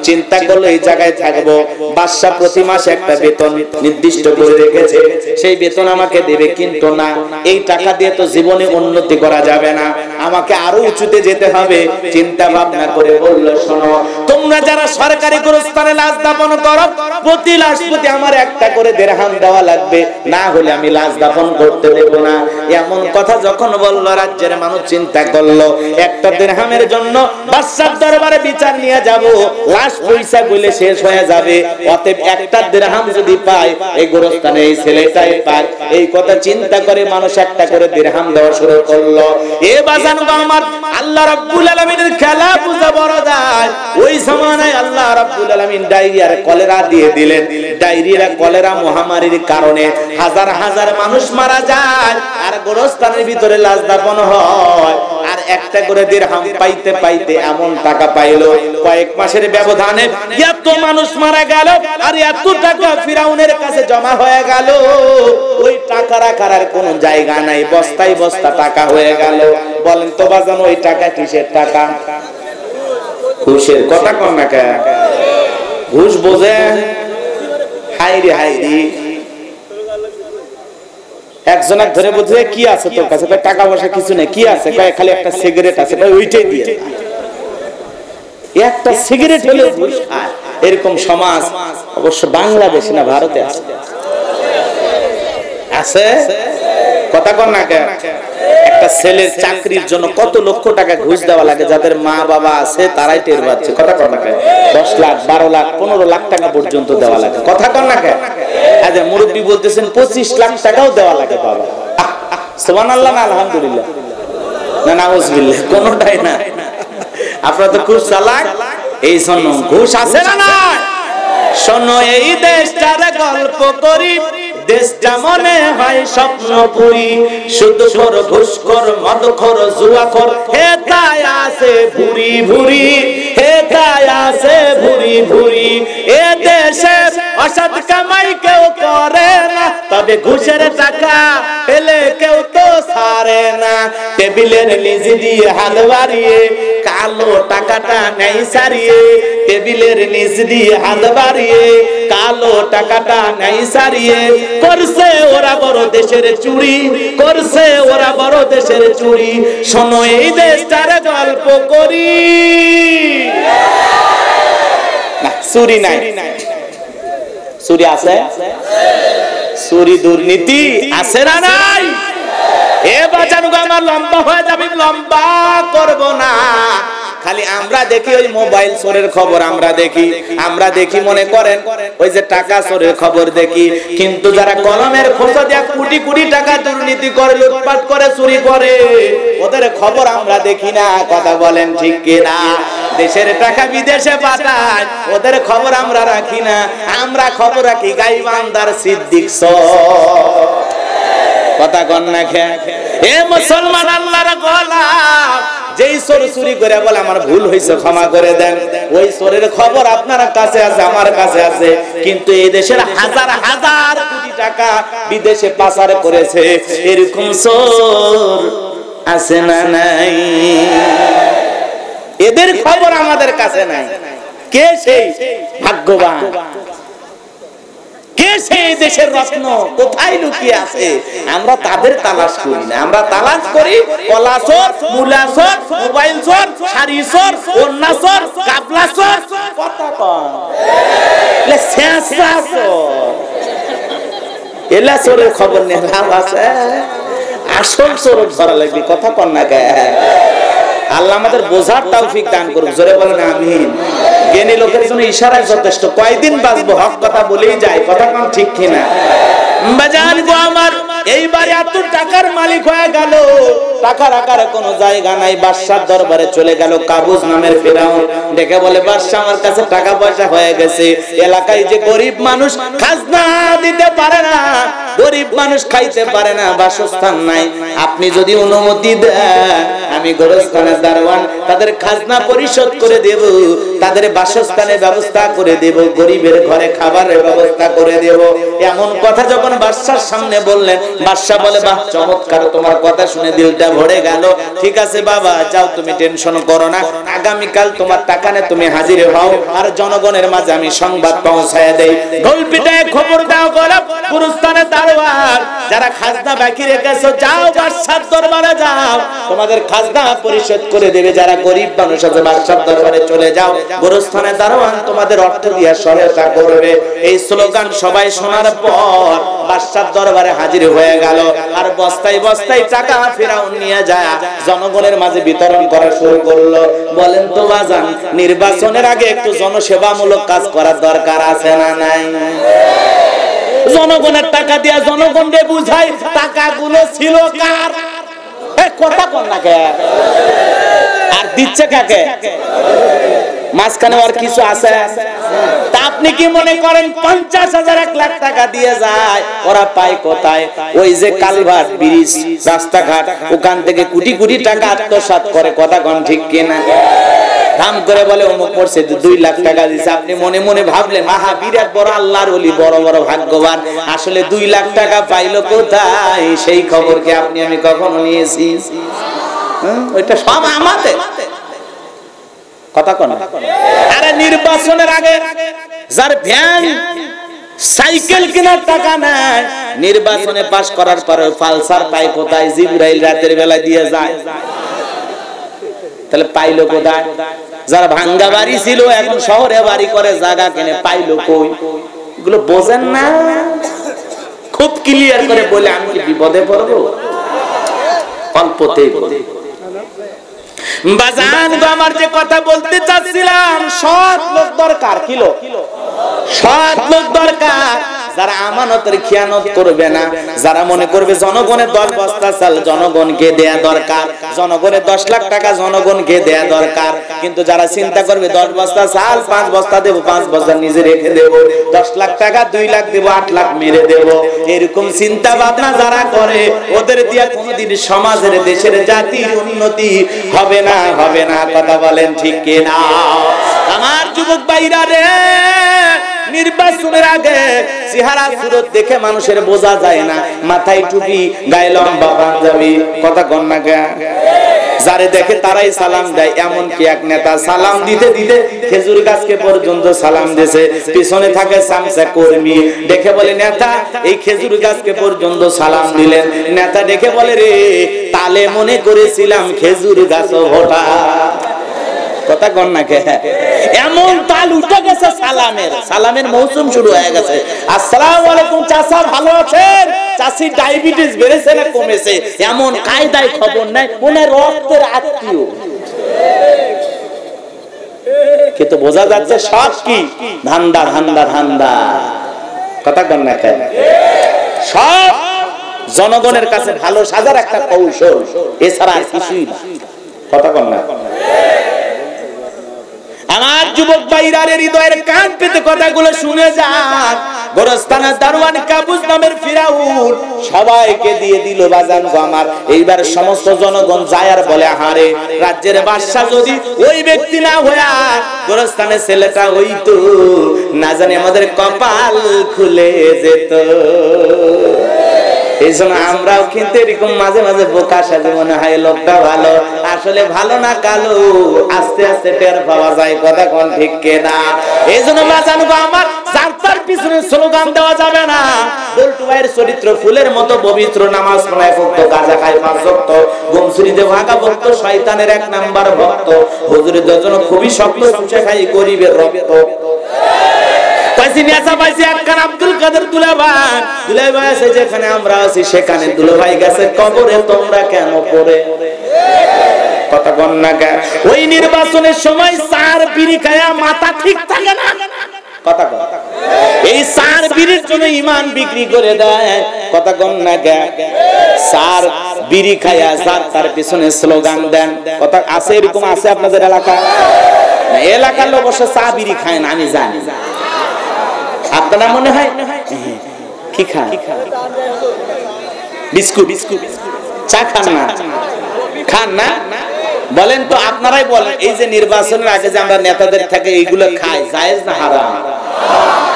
চিন্তা করলো এই জায়গায় থাকবো, বাদশা প্রতি মাসে একটা বেতন নির্দিষ্ট করে রেখেছে, সেই বেতন আমাকে দেবে, কিন্তু না, এই টাকা দিয়ে তো জীবনে উন্নতি করা যাবে না, আমাকে আরো উঁচুতে যেতে হবে। চিন্তা ভাবনা করে বলল শোনো, তোমরা যারা সরকারি গোরস্থানে লাশ দাফন করো, প্রতি লাশ প্রতি আমার একটা করে দিরহাম দেওয়া লাগবে, না হলে আমি লাশ দাফন করতে দেব না। এমন কথা যখন বলল, রাজ্যের মানুষ চিন্তা করলো একটা দিরহামের জন্য বাদশার দরবারে বিচার নিয়ে যাব, লাশ পয়সা গুলে শেষ হয়ে যাবে, অতএব একটা দিরহাম যদি পায় এই গোরস্থানে এই ছেলেটাই পায়। এই কথা চিন্তা করে মানুষ একটা করে দিরহাম দেওয়া শুরু করলো। এ বাজান গো আমার, আল্লাহ রাব্বুল আলামিনের খেলা বুঝা বড় যায়। ওই জামানায় আল্লাহ রাব্বুল আলামিন ডায়রিয়া আর কলেরা দিয়ে দিলেন। ডায়রিয়া কলেরা মহামারীর কারণে হাজার হাজার মানুষ মারা যায়, আর গোরস্থানের ভিতরে লাশ দাফন হয়, আর একটা করে দিরহাম পাইতে পাইতে এমন টাকা পাইলো, কয়েক মাসের ব্যবধানে এত মানুষ মারা গেল, আর এত টাকা ফিরাউনের কাছে জমা হয়ে গেল, ওই টাকা রাখার আর কোনো জায়গা নাই, বস্তায় বস্তা টাকা হয়ে গেল। বলেন তো বাজান, ওই টাকা কিসের টাকা? ঘুষের। কথা কম না কে? ঘুষ বোঝে? হাইরে হাইরে, একজনের ধরে বলছে কি আছে তোর কাছে, টাকা পয়সা কিছু নেই, কি আছে, খালি একটা সিগারেট আছে, ওইটাই দিয়ে। একটা সিগারেট হলে ঘুষ খায়, এরকম সমাজ অবশ্য বাংলাদেশে না ভারতে আছে। আছে কথা কন না কেন? একটা ছেলের চাকরির জন্য কত লক্ষ টাকা ঘুষ দেওয়া লাগে, যাদের মা বাবা আছে তারাই টের পাচ্ছে। কথা কন না কেন? 10 লাখ 12 লাখ 15 লাখ টাকা পর্যন্ত দেওয়া লাগে। কথা কন না কেন? আজ মুরব্বী বলতেছেন 25 লাখ টাকাও দেওয়া লাগে বাবা। সুবহানাল্লাহ না আলহামদুলিল্লাহ না নাউজুবিল্লাহ, কোনটাই না। আপনারা তো খুব চালাক, এই জন্য ঘুষ আছে না না। শোনো এই দেশটার গল্প করি, দেশটা মনে হয় স্বপ্নপুরী, শুধু খোর ঘুষখোর মদখোর জুয়াখোর হেতায় আছে ভুরি ভুরি, হেতায় আছে ভুরি ভুরি। এ দেশে অসৎ কামাই কেউ করে না, তবে ঘুষের টাকা পেলে কেউ তো ছাড়ে না। টেবিলের নিচ দিয়ে হাত বাড়িয়ে কালো টাকাটা নেই সারিয়ে, টেবিলের নিচ দিয়ে হাত বাড়িয়ে কালো টাকাটা নেই সারিয়ে। করছে ওরা বড় দেশের চুরি, করছে ওরা বড় দেশের চুরি। শোনো এই দেশটার গল্প করি, না চুরি নাই, চুরি আছে, চুরি দুর্নীতি আছে না নাই? এ বাঁচানো আমার লম্বা হয়ে যাবে, লম্বা করব না। খালি আমরা দেখি ওই মোবাইল চোরের খবর, আমরা দেখি মনে করেন ওই যে টাকা চোরের খবর দেখি, কিন্তু যারা কলমের খোঁচা দিয়ে কোটি কোটি টাকা দুর্নীতি করে, লুটপাট করে, চুরি করে, ওদের খবর আমরা দেখি না। কথা বলেন ঠিক কিনা? দেশের টাকা বিদেশে পাঠায়, ওদের খবর আমরা রাখি না। আমরা খবর রাখি গাইবান্দার সিদ্দিক সর। কথা কন না খে? এ মুসলমান আল্লাহর গোলাম, যেই চোর চুরি করে বলে আমার ভুল হয়েছে ক্ষমা করে দেন, ওই চোরের খবর আপনার কাছে আছে, আমার কাছে আছে। কিন্তু এই দেশের হাজার হাজার কোটি টাকা বিদেশে পাচার করেছে, এরকম চোর আছে না নাই? এদের খবর আমাদের কাছে নাই। কে সেই ভাগ্যবান? কে সেই দেশের রত্ন? কোথায় লুকিয়ে আছে? আমরা তাদের তালাশ করি না, আমরা তালাশ করি কলা চোর, মূলা চোর, মোবাইল চোর, শাড়ি চোর, ওড়না চোর, কাপলা চোর। কথা কন, এলা শেষা চোর, এলা চোরের খবর নিয়ে লাভ আছে? আসল চোর ধরা লাগবে। কথা কন না কে? আল্লাহ আমাদের বোঝার তৌফিক দান করুক, জোরে বলেন আমিন। জ্ঞানী লোকের জন্য ইশারায় যথেষ্ট। কয়দিন বাঁচবো, হক কথা বলেই যায়। কথা কম ঠিক কিনা? বাজান গো আমার, এইবারে এত টাকার মালিক হয়ে গেল, টাকা রাখার কোনো জায়গা নাই। বাদশার দরবারে চলে গেল কাবুস নামের ফেরাউন, ডেকে বলে বাদশা আমার কাছে টাকা পয়সা হয়ে গেছে, এলাকায় যে গরিব মানুষ খাজনা দিতে পারে না, গরিব মানুষ খাইতে পারে না, বাসস্থান নাই, আপনি যদি অনুমতি দেন আমি গোরস্থানের দারোয়ান, তাদের খাজনা পরিশোধ করে দেব, তাদের বাসস্থানের ব্যবস্থা করে দেব, গরিবের ঘরে খাবারের ব্যবস্থা করে দেব। এমন কথা যখন বাদশার সামনে বললেন, বাদশা বলে বাহ চমৎকার, তোমার কথা শুনে দিলটা ভরে গেল। ঠিক আছে বাবা, যাও, তুমি টেনশন করো না, আগামীকাল তোমার টাকা নিয়ে তুমি হাজির হও, আর জনগণের মাঝে আমি সংবাদ পৌঁছায় দেই। গল্পিটায় খবর দাও গরব গুরুস্থানের দারোয়ান, যারা খাজনা বাকি রেখেছো যাও বাদশার দরবারে যাও, তোমাদের খাজনা পরিশোধ করে দেবে। যারা গরিব মানুষ আছে বাদশার দরবারে চলে যাও, গুরুস্থানের দারোয়ান তোমাদের অর্থ দিয়ে সহায়তা করবে। এই স্লোগান সবাই শোনার পর বাদশার দরবারে হাজির হয়ে গেল, আর বস্তায় বস্তায় টাকা ফেরাউন নিয়ে যায় জনগণের মাঝে বিতরণ করা শুরু করলো। বলেন তো বাজান, নির্বাচনের আগে একটু জনসেবামূলক কাজ করার দরকার আছে না নাই? জনগণের টাকা দিয়া জনগণকে বুঝাই টাকাগুলো ছিল কার? কথা কন না কে? আর দিচ্ছে কাকে? মাঝখানে আর কিছু আছে? তা আপনি কি মনে করেন 50,000 1 লাখ টাকা দিয়ে যায়, ওরা পায় কোথায়? ওই যে কালভার্ট, ব্রিজ, রাস্তাঘাট, ওখান থেকে কোটি কোটি টাকা আত্মসাৎ করে। কথা কন ঠিক কিনা? দাম করে বলে অমুক করছে 2 লাখ টাকা দিছে। আপনি মনে মনে ভাবলেন আহা বিরাট বড় আল্লাহর ওলি, বড় বড় ভাগ্যবান। আসলে 2 লাখ টাকা পাইলো কোথায়? সেই খবর কি আপনি আমি কখনো নিয়েছি? ওইটা সব আমাদের। কথা কন। আরে নির্বাচনের আগে যার ভ্যান সাইকেল কেনার টাকা নাই, নির্বাচনে পাশ করার পরে পালসার পাই কোথায়? জিবরাইল রাতের বেলা দিয়ে যায়। তাহলে পাইলো কোথায়? যারা ভাঙ্গা বাড়ি ছিল এখন শহরে বাড়ি করে জায়গা কিনে, পাইলো কই? এগুলো বোঝেন না, খুব ক্লিয়ার করে বলে আমি কি বিপদে পড়বো? অল্পতেই বলি বাজান গো, আমার যে কথা বলতে চাচ্ছিলাম, সৎ লোক দরকার। কি লোক? সৎ লোক দরকার, যারা আমানতের খিয়ানত করবে না, যারা মনে করবে জনগণের 10 বস্তা চাল জনগণকে দেয়া দরকার, জনগণের 10 লাখ টাকা জনগণকে দেয়া দরকার, কিন্তু যারা চিন্তা করবে 10 বস্তা চাল 5 বস্তা দেব, 5 বস্তা নিজে রেখে দেব, 10 লাখ টাকা 2 লাখ দেব, 8 লাখ মেরে দেব, এরকম চিন্তা ভাবনা যারা করে, ওদের দিয়া কোনোদিন সমাজের, দেশের, জাতির উন্নতি হবে না, হবে না। কথা বলেন ঠিক কিনা? আমার যুবক ভাইরা রে, নির্বাচনের আগে চেহারা সুরত দেখে মানুষের বোঝা যায় না, মাথায় টুপি, গায়ে লম্বা পাঞ্জাবি, কথা কন না গা? যারে দেখে তারাই সালাম দেয়। এমন কি এক নেতা সালাম দিতে দিতে খেজুর গাছকে পর্যন্ত সালাম দিয়েছে, পিছনে থাকে সামসা কর্মী, দেখে বলে নেতা এই খেজুর গাছকে পর্যন্ত সালাম দিলেন। নেতা দেখে বলে রে, তালে মনে করেছিলাম খেজুর গাছ ভোটা। কথা কন না কে? এমন তাল উঠে গেছে সালামের, সালামের মৌসুম শুরু হয়ে গেছে। আসসালামু আলাইকুম চাচা, ভালো আছেন? চাচি ডায়াবেটিস বেড়েছে না কমেছে? এমন কায়দায় খবর নাই, ওনার রক্তের আত্মীয়, কিন্তু বোঝা যাচ্ছে সব কি ধান্দা, ধান্দা, ধান্দা। কথা কন না কে? সব জনগণের কাছে ভালো সাজার একটা কৌশল, এছাড়া আর কিছুই না। কথা কন না? আমার যুবক ভাইরা হৃদয়ের কান পেতে কথাগুলো শুনে যান। গোরস্তানের দারওয়ান কাবুস নামের ফিরাউন সবাইকে দিয়ে দিল বাজান গো আমার। এইবার সমস্ত জনগণ যায় আর বলে, হারে রাজ্যের বাদশা যদি ওই ব্যক্তি না হইয়া গোরস্তানের ছেলেটা হইতো, না জানি আমাদের কপাল খুলে যেত। এই জন্য আমরাও কিন্তু এরকম মাঝে মাঝে বোকা সাজে মনে হয় লোকটা ভালো, আসলে ভালো না কালো, আস্তে আস্তে টের পাওয়া যায়। কথা কোন ঠিক কিনা? এই জন্য বাজানো আমার যার পিছনে স্লোগান দেওয়া যাবে না। বল্টু ভাইয়ের চরিত্র ফুলের মতো পবিত্র, নামাজ পড়ায় ভক্ত, গাঁজা খায় 5 ভক্ত, গমছুরিতে ভাগা ভক্ত, শয়তানের 1 নাম্বার ভক্ত, হুজুরের জন্য খুবই শক্ত, সুচে খাই গরিবের রক্ত। আব্দুল কাদের দুলাভাই, দুলাভাই আছে যেখানে আমরা আছি সেখানে দুলাভাই গেছে কবরে, তোমরা কেন পড়ে? কথা বল না গা? ওই নির্বাচনের সময় 4 বিড়ি খায়া মাথা ঠিক থাকে না। কথা বল, এই 4 বিড়ির জন্য ঈমান বিক্রি করে দেয়। কথা বল না গা? 4 বিড়ি খায়া তার পিছনে স্লোগান দেন। কথা আছে, এরকম আছে আপনাদের এলাকায়? না, এলাকার লোক অবশ্য চা বিড়ি খায় না, আমি জানি। আপনারা মনে হয় কি খান? বিস্কুট, চা খান না? খান না? বলেন তো, আপনারাই বলেন, এই যে নির্বাচনের আগে যে আমরা নেতাদের থেকে এইগুলো খাই, জায়েজ না হারাম?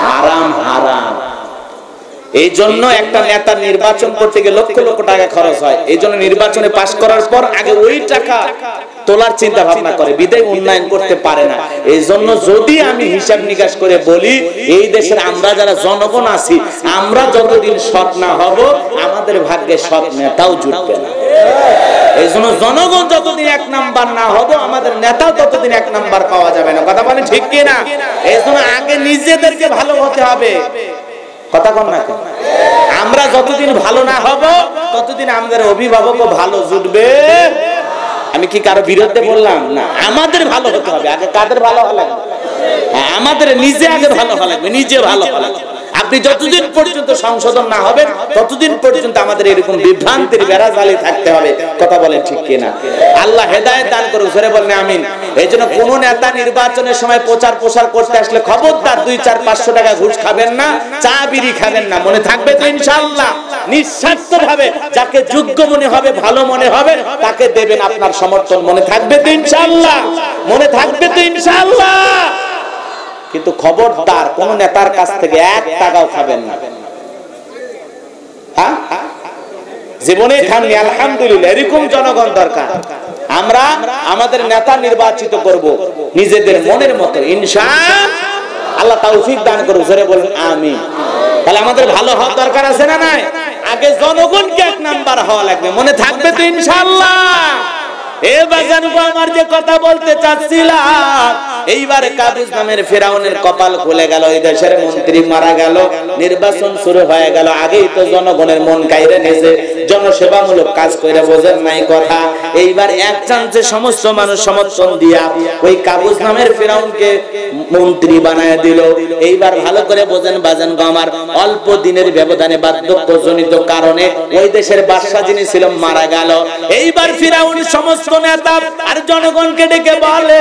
হারাম, হারাম। এই জন্য একটা নেতার নির্বাচন করতে গিয়ে লক্ষ লক্ষ টাকা খরচ হয়। এই জন্য নির্বাচনে পাশ করার পর আগে ওই টাকা তোলার চিন্তা ভাবনা করে, বিদায় উন্নয়ন করতে পারে না। এই জন্য যদি আমি হিসাব নিকাশ করে বলি, এই দেশের আমরা যারা জনগণ আছি, আমরা যতদিন সৎ না হব, আমাদের ভাগ্যে সৎ নেতাও জুটবে না। এই জন্য জনগণ যতদিন 1 নাম্বার না হবো, আমাদের নেতাও ততদিন 1 নাম্বার পাওয়া যাবে না। কথা বলেন ঠিক কিনা? এই জন্য আগে নিজেদেরকে ভালো হতে হবে। কথা কন না? আমরা যতদিন ভালো না হব, ততদিন আমাদের অভিভাবকও ভালো জুটবে। আমি কি কারো বিরুদ্ধে বললাম না? আমাদের ভালো হতে হবে। আগে কাদের ভালো হওয়া লাগবে? আমাদের নিজে আগে ভালো হওয়া লাগবে, নিজে ভালো হওয়া লাগবে। আপনি যতদিন পর্যন্ত সংশোধন না হবেন, ততদিন পর্যন্ত আমাদের এরকম বিভ্রান্তির বেড়াজালে থাকতে হবে। কথা বলেন ঠিক কিনা? আল্লাহ হেদায়েত দান করুক, জোরে বলেন আমিন। এই জন্য কোন নেতা নির্বাচনের সময় প্রচার করতে আসলে খবরদার 200-500 টাকা ঘুষ খাবেন না, চা বিড়ি খাবেন না। মনে থাকবে তো ইনশাআল্লাহ? নিঃস্বার্থ ভাবে যাকে যোগ্য মনে হবে, ভালো মনে হবে, তাকে দেবেন আপনার সমর্থন। মনে থাকবে তো ইনশাআল্লাহ? মনে থাকবে তো ইনশাআল্লাহ? কিন্তু খবরদার কোন নেতার কাছ থেকে 1 টাকাও খাবেন না। হ্যাঁ, জীবনে খাননি, আলহামদুলিল্লাহ। এরকম জনগণ দরকার। আমরা আমাদের নেতা নির্বাচিত করব নিজেদের মনের মতো, ইনশাআল্লাহ। আল্লাহ তৌফিক দান করুক, জোরে বলুন আমিন। তাহলে আমাদের ভালো হওয়ার দরকার আছে না নাই? আগে জনগণকে এক নাম্বার হওয়া লাগবে, মনে থাকবে তো ইনশাআল্লাহ। এ বাজান গো, আমার যে কথা বলতে চাচ্ছিলাম, এইবার কাবুস নামের ফিরাউনের কপাল খুলে গেল, এই দেশের মন্ত্রী মারা গেল, নির্বাচন শুরু হয়ে গেল। আগেই তো জনগণের মন কাইরে নিয়েছে, জনসেবামূলক কাজ করে, বোঝেন নাই কথা। এইবার এক চান্সে সমস্ত মানুষ সমর্থন দিয়া ওই কাবুস নামের ফিরাউনকে মন্ত্রী বানায় দিল। এইবার ভালো করে বোঝেন বাজান গো আমার, অল্প দিনের ব্যবধানে বার্ধক্যজনিত কারণে ওই দেশের বাদশা যিনি ছিল মারা গেল। এইবার ফিরাউন সমস্ত নেতা আর জনগণকে ডেকে বলে,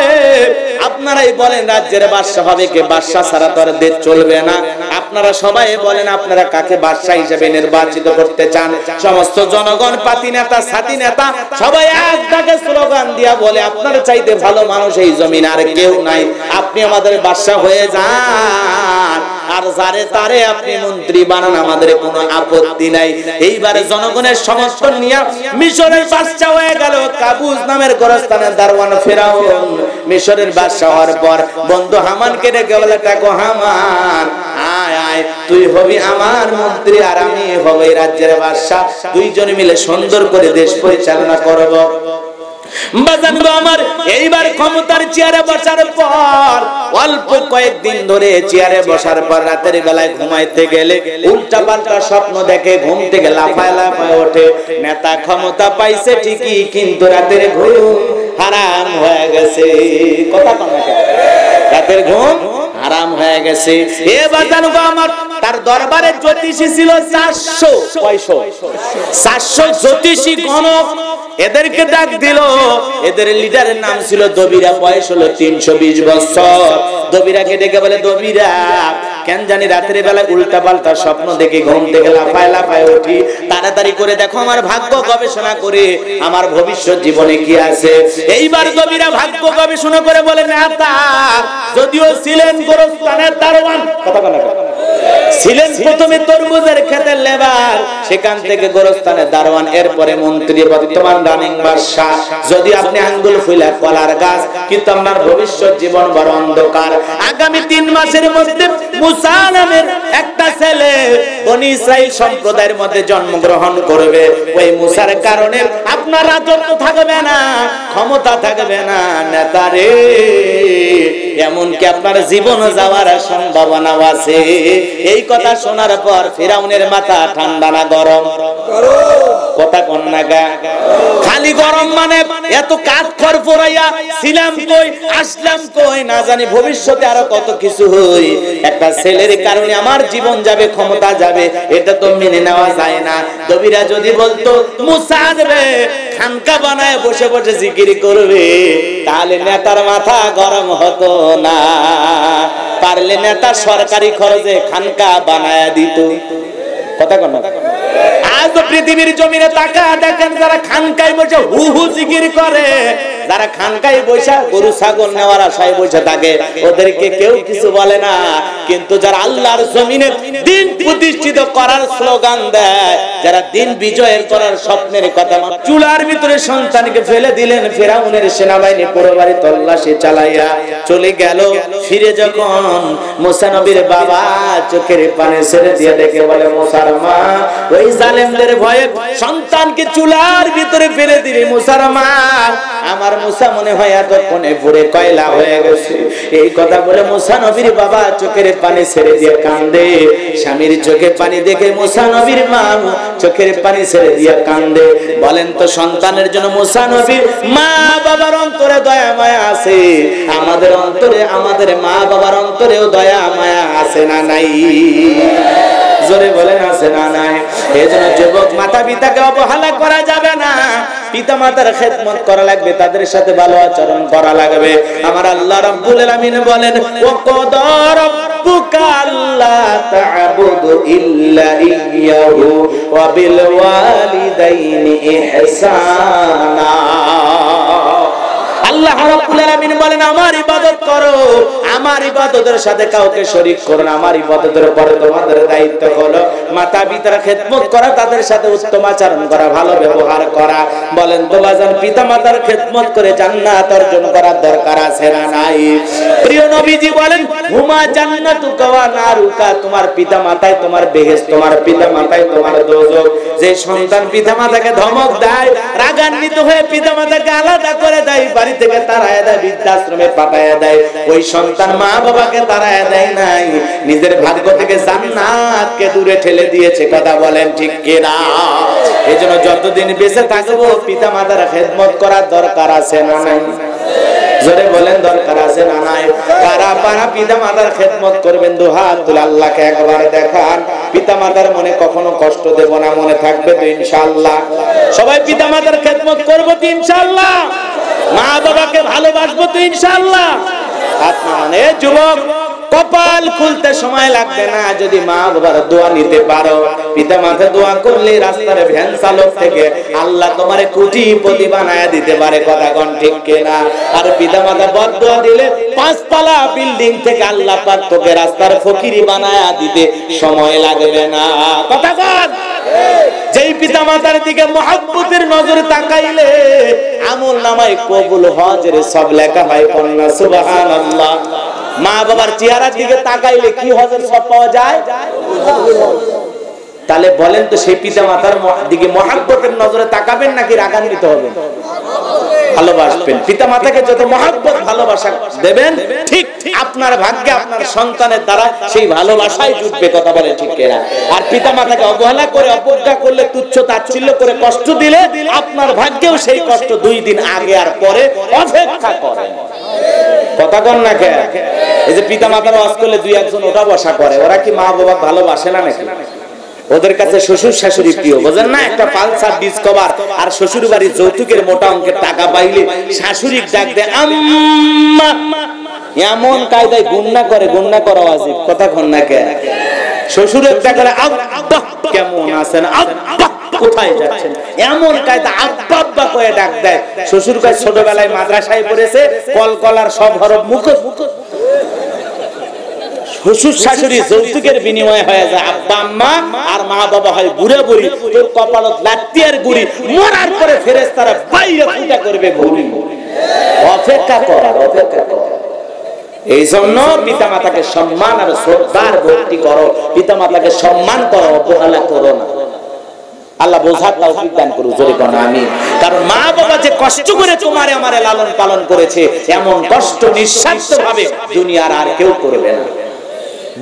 আপনারাই বলেন রাজ্যের বাদশা হবে কে? বাদশা ছাড়া তো আর দেশ চলবে না। আপনারা সবাই বলেন আপনারা কাকে বাদশা হিসেবে নির্বাচিত করতে চান? সমস্ত জনগণ, পাতি নেতা, সাথী নেতা সবাই এক ডাকে স্লোগান দিয়া বলে, আপনার চাইতে ভালো মানুষ এই জমিন আর কেউ নাই, আপনি আমাদের বাদশা হয়ে যান, আর যারে তারে আপনি মন্ত্রী বানান, আমাদের কোনো আপত্তি নাই। এইবারে জনগণের সমর্থন নিয়ে মিশরের বাদশা হয়ে গেল কাবুস নামের গোরস্থানের দারওয়ান ফিরাউন। মিশরের বাদশা হওয়ার পর বন্ধু হামানকে ডেকে বলে, দেখো হামান, আয় আয়, তুই হবি আমার মন্ত্রী আর আমি হব এই রাজ্যের বাদশা, দুইজনে মিলে সুন্দর করে দেশ পরিচালনা করব। বাজান গো আমার, এইবার ক্ষমতার চেয়ারে বসার পর অল্প কয়েকদিন ধরে চেয়ারে বসার পর রাতের বেলায় ঘুমাইতে গেলে উল্টা পাল্টা স্বপ্ন দেখে, ঘুম থেকে লাফায় লাফায় ওঠে। নেতা ক্ষমতা পাইছে ঠিকই, কিন্তু রাতের ঘুম হারাম হয়ে গেছে। কথা কন না, রাতের ঘুম হারাম হয়ে গেছে। এ বাজান গো আমার, তার দরবারে জ্যোতিষী ছিল 400 জ্যোতিষী গণক। এদেরকে ডাক দিল, এদের লিডারের নাম ছিল দবিরা, বয়স হলো 320 বছর। দবিরাকে ডেকে বলে, দবিরা, কেন জানি রাতের বেলা উল্টা পাল্টা স্বপ্ন দেখে ঘুম থেকে লাফায় লাফায় উঠি, তাড়াতাড়ি করে দেখো আমার ভাগ্য গবেষণা করে আমার ভবিষ্যৎ জীবনে কি আছে। এইবার দবিরা ভাগ্য গবেষণা করে বলে, নেতা যদিও ছিলেন গোরস্থানের দারোয়ান, কথা বলা ছিলেন প্রথমে তরমুজের ক্ষেতের লেবার, সেখান থেকে গোরস্থানের দারোয়ান, এরপরে মন্ত্রী, বর্তমান রানিং বাদশা। যদি আপনি আঙ্গুল ফুলা কলার গাছ, কিন্তু আপনার ভবিষ্যৎ জীবন বড় অন্ধকার। আগামী 3 মাসের মধ্যে মুসা নামের একটা ছেলে বনি ইসরাইল সম্প্রদায়ের মধ্যে জন্মগ্রহণ করবে। ওই মুসার কারণে আপনার রাজত্ব থাকবে না, ক্ষমতা থাকবে না। নেতারে, এমনকি আপনার জীবন যাওয়ার সম্ভাবনা আছে। এই কথা শোনার পর ফিরাউনের মাথা ঠান্ডা না গরম? কথা কোন না গা? খালি গরম মানে এত কাঠ খড় পোড়াইয়া ছিলাম কই, আসলাম কই, না জানি ভবিষ্যতে আরো কত কিছু হই। একটা ছেলের কারণে আমার জীবন যাবে, ক্ষমতা যাবে, এটা তো মেনে নেওয়া যায় না। দবিরা যদি বলতো মুসা দেবে খানকা বানায় বসে বসে জিকির করবে, তাহলে নেতার মাথা গরম হতো না। পারলে নেতা সরকারি খরচে খানকা বানায় দিত। কথা কোন না? আজ পৃথিবীর জমিনে তাকা দেখেন, যারা খানকায় বসে হু হু জিকির করে, যারা খানকায় বসে গরু ছাগল নেওয়ার আশায় বসে থাকে, ওদেরকে কেউ কিছু বলে না। কিন্তু যারা আল্লাহর জমিনে দিন প্রতিষ্ঠিত করার স্লোগান দেয়, যারা দিন বিজয়ের করার স্বপ্নের কথা, চুলার ভিতরে সন্তানকে ফেলে দিলেন ফিরাউনের সেনাবাহিনী, পুরো বাড়ি তল্লাশি চালাইয়া চলে গেল। ফিরে যখন মুসা নবীর বাবা চোখের পানি ছেড়ে দিয়ে দেখে বলে, মুসার মা, ওই জালেমদের ভয়ে সন্তানকে চুলার ভিতরে ফেলে দিলে, মুসার মা, আমার মুসা মনে হয় এতক্ষণে পুড়ে কয়লা হয়ে গেছে। এই কথা বলে মুসা নবীর বাবা চোখের পানি ছেড়ে দিয়ে কান্দে। স্বামীর চোখে পানি দেখে মুসা নবীর মা চোখের পানি ছেড়ে দিয়ে কান্দে। বলেন তো, সন্তানের জন্য মুসা নবীর মা বাবার অন্তরে দয়া মায়া আছে? আমাদের অন্তরে, আমাদের মা বাবার অন্তরেও দয়া মায়া আছে না নাই? জোরে বলেন, আছে না নাই? এজন্য যুবক মাতা পিতাকে অবহেলা করা যাবে না। পিতা মাতার খেদমত করা লাগবে, তাদের সাথে ভালো আচরণ করা লাগবে। আমার আল্লাহ রাব্বুল আলামিন বলেন, ওয়া ক্বাদা রাব্বুকা আল্লা তা'বুদু ইল্লা ইয়্যাহু ওয়া বিল ওয়ালিদাইনি ইহসানা। আল্লাহ রাব্বুল আলামিন বলেন আমার ইবাদত করো, আমার ইবাদতের সাথে কাউকে শরীক করো না। আমার ইবাদতের পরে তোমাদের দায়িত্ব হলো মাতা পিতার খেদমত করা, তাদের সাথে উত্তম আচরণ করা, ভালো ব্যবহার করা। বলেন তো বাজান, পিতা মাতার খেদমত করে জান্নাত অর্জন করার দরকার আছে না নাই? প্রিয় নবীজি বলেন হুমা জান্নাতুকা ওয়া নারুকা, তোমার পিতা মাতাই তোমার বেহেশত, তোমার পিতা মাতাই তোমার দোজখ। যে সন্তান পিতা মাতাকে ধমক দেয়, রাগান্বিত হয়ে পিতা মাতাকে আলাদা করে দেয়, বাড়ি থেকে তাড়ায় দেয়, বৃদ্ধাশ্রমে পাঠায় দেয়, ওই সন্তান মা বাবাকে তাড়ায় দেয় নাই, নিজের ভাগ্য থেকে জান্নাতকে দূরে ঠেলে দিয়েছে। কথা বলেন ঠিক কিনা? এজন্য যতদিন বেঁচে থাকবো পিতা মাতার খেদমত করার দরকার আছে না নাই? জোরে বলেন দরকার আছে না নাই? কারা কারা পিতা মাতার খেদমত করবেন? দুহাত তুলে আল্লাহকে একবার দেখান। পিতা মাতার মনে কখনো কষ্ট দেব না, মনে থাকবে তো ইনশাআল্লাহ? সবাই পিতা মাতার খেদমত করবো তো ইনশাআল্লাহ? মা বাবাকে ভালোবাসবো তো ইনশাআল্লাহ? মানে যুবক, কপাল খুলতে সময় লাগবে না যদি মা বাবার দোয়া নিতে পারো। পিতা মাতা দোয়া করলে রাস্তার ভ্যান চালক থেকে আল্লাহ তোমারে কোটিপতি বানায়া দিতে পারে। কথা কোন ঠিক কিনা? আর পিতা মাতা বদদোয়া দিলে 5 তলা বিল্ডিং থেকে আল্লাহ পাক তোকে রাস্তার ফকিরি বানায়া দিতে সময় লাগবে না। কথা কোন? যেই পিতা মাতার দিকে মহব্বতের নজর তাকাইলে আমল নামায় কবুল হজের সব লেখা হয়। কন্যা সুবহানাল্লাহ। মা বাবার চেহারার দিকে তাকাইলে কি হজের সব পাওয়া যায়? তাহলে বলেন তো সেই পিতা মাতার দিকে মহব্বতের নজরে তাকাবেন নাকি রাগান্বিত হবেন? ভালোবাসবেন। পিতা মাতাকে যত মহব্বত ভালোবাসা দেবেন, ঠিক আপনার ভাগ্যে আপনার সন্তানের দ্বারা সেই ভালোবাসাই জুটবে। কথা বলে ঠিক কিনা? আর পিতা মাতাকে অবহেলা করে, অবজ্ঞা করলে, তুচ্ছ তাচ্ছিল্য করে কষ্ট দিলে আপনার ভাগ্যেও সেই কষ্ট 2 দিন আগে আর পরে অপেক্ষা করে। কথা কন না কে? এই যে পিতা মাতার ওয়াজ করলে 2-1 ওটা বসা করে, ওরা কি মা বাবা ভালোবাসে না নাকি? ওদের কাছে শ্বশুর শাশুড়ি প্রিয়, বুঝেন না? একটা পালসার ডিসকভার আর শ্বশুর বাড়ির যৌতুকের মোটা অঙ্কের টাকা পাইলে শাশুড়ি ডাক দেয় আম্মা, এমন কায়দায় গুন্না করে, গুন্না করা ওয়াজিব। কথা কন না কে? শ্বশুরের ডাক করে আব্বা কেমন আছেন, আব্বা কোথায় যাচ্ছেন, এমন কায়দা আব্বা আব্বা করে ডাক দেয়। শ্বশুর কয় ছোটবেলায় মাদ্রাসায় পড়েছে, কলকলার সব হরফ মুখস্থ। শ্বশুর শাশুড়ি যৌতুকের বিনিময়ে হয়ে যায় আব্বা আম্মা, আর মা বাবা হয় বুড়া বুড়ি। তোর কপালত লাত্তি আর গুড়ি, মরার পরে ফেরেশতারা বাইরে পূজা করবে ঘুরি। অপেক্ষা কর, অপেক্ষা কর। এই জন্য পিতা মাতাকে সম্মান আর শ্রদ্ধার ভক্তি করো, পিতা মাতাকে সম্মান করো, অবহেলা করো না। আল্লাহ বোঝার তৌফিক দান করুন, জোরে কোন আমিন। কারণ মা বাবা যে কষ্ট করে তোমারে আমারে লালন পালন করেছে, এমন কষ্ট নিঃস্বার্থভাবে দুনিয়ার আর কেউ করবে না।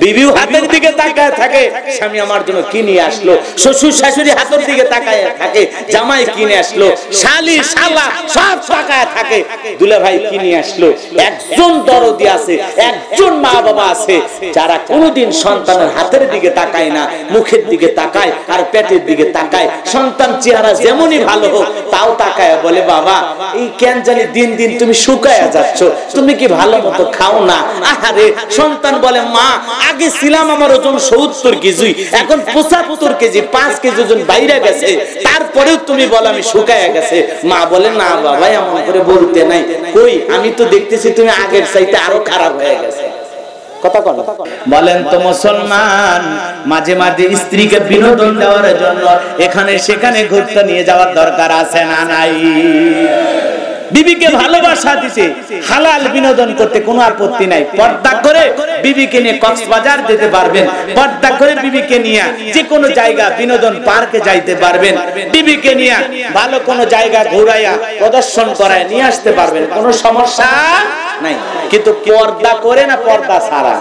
বিবিও হাতের দিকে তাকায় থাকে, স্বামী আমার জন্য কি নিয়ে আসলো। শ্বশুর শাশুড়ি হাতের দিকে তাকায় থাকে, জামাই কিনে আসলো। শালি শালা সব তাকায় থাকে, দুলা ভাই কি নিয়ে আসলো। একজন দরদি আছে, একজন মা বাবা আছে যারা কোনোদিন সন্তানের হাতের দিকে তাকায় না, মুখের দিকে তাকায় আর পেটের দিকে তাকায়। সন্তান চেহারা যেমনই ভালো হোক তাও তাকায় বলে বাবা এই কেন জানি দিন দিন তুমি শুকায়া যাচ্ছ, তুমি কি ভালো মতো খাও না। আহারে সন্তান বলে মা আগে ছিলাম আমার ওজন 70 কেজি, এখন 75 কেজি, 5 কেজি ওজন বাইরে গেছে, তারপরেও তুমি বলো আমি শুকায়া গেছে। মা বলে না বাবা এমন করে বলতে নাই, কই আমি তো দেখতেছি তুমি আগের চাইতে আরো খারাপ হয়ে গেছে। কথা কোন? বলেন তো মুসলমান মাঝে মাঝে স্ত্রীকে বিনোদন দেওয়ার জন্য এখানে সেখানে ঘুরতে নিয়ে যাওয়ার দরকার আছে না নাই? বিবিকে ভালোবাসা দিতে, হালাল বিনোদন করতে কোনো আপত্তি নাই। পর্দা করে বিবিকে নিয়ে কক্সবাজার যেতে পারবেন, পর্দা করে বিবিকে নিয়ে যে কোনো জায়গা বিনোদন পার্কে যাইতে পারবেন, বিবিকে নিয়ে ভালো কোনো জায়গা ঘুরাইয়া প্রদর্শন করায় নিয়ে আসতে পারবেন, কোনো সমস্যা নাই। কিন্তু পর্দা করে না পর্দা ছাড়া।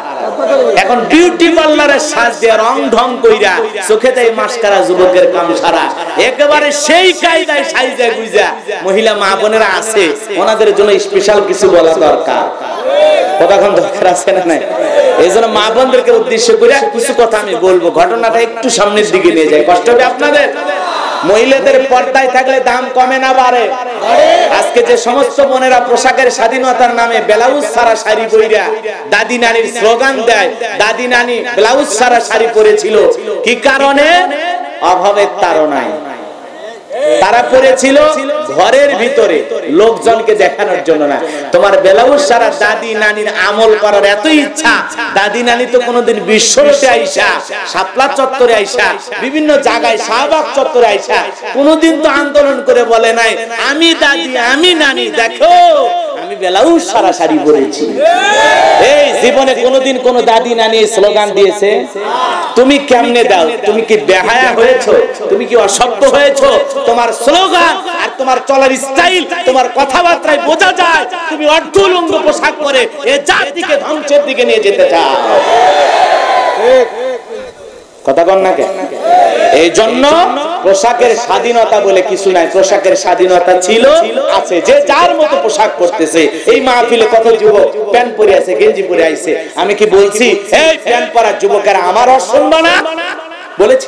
এখন বিউটি পার্লারের সাজ দিয়ে রং ঢং কইরা চোখে দেয় মাস্কারা, যুবকের কাম সারা একেবারে সেই কায়দায় সাইজা গুইজা মহিলা মা বোনেরা আছে, ওনাদের জন্য স্পেশাল কিছু বলা দরকার। কতক্ষণ দরকার আছে না নাই? এই জন্য মা বোনদেরকে উদ্দেশ্য করে কিছু কথা আমি বলবো। ঘটনাটা একটু সামনের দিকে নিয়ে যায়, কষ্ট হবে আপনাদের। মহিলাদের পর্দায় থাকলে দাম কমে না বাড়ে? আজকে যে সমস্ত বোনেরা পোশাকের স্বাধীনতার নামে ব্লাউজ ছাড়া শাড়ি পরিয়া দাদি নানির স্লোগান দেয়, দাদি নানি ব্লাউজ ছাড়া শাড়ি পরেছিল কি কারণে? অভাবের তাড়নায়। তারা পড়েছিল ঘরের ভিতরে, লোকজনকে দেখানোর জন্য না। তোমার ব্লাউজ সারা দাদি নানির আমল করার এত ইচ্ছা, দাদি নানি তো কোনোদিন বিশ্বরতে আইসা, শাপলা চত্বরে আইসা, বিভিন্ন জায়গায় শাহবাগ চত্বরে আইসা কোনোদিন তো আন্দোলন করে বলে নাই আমি দাদি আমি নানি দেখো আমি ব্লাউজ সারা শাড়ি পরেছি। এই জীবনে কোনোদিন কোন দাদি নানি স্লোগান দিয়েছে? তুমি কেমনে দাও? তুমি কি বেহায়া হয়েছো? তুমি কি অসভ্য হয়েছো? তোমার স্লোগান আর তোমার চলার স্টাইল, তোমার কথাবার্তায় বোঝা যায় তুমি অর্ধলঙ্গ পোশাক পরে এই জাতিকে ধ্বংসের দিকে নিয়ে যেতে চাও। কথা বল না কেন? এই জন্য পোশাকের স্বাধীনতা বলে কিছু নাই। পোশাকের স্বাধীনতা ছিল, আছে, যে যার মতো পোশাক পরতেছে। এই মাহফিলে কত যুবক প্যান্ট পরে আছে, গেঞ্জি পরে আইছে। আমি কি বলছি এই প্যান্ট পরা যুবকেরা আমার অসম্মান না? বলেছি?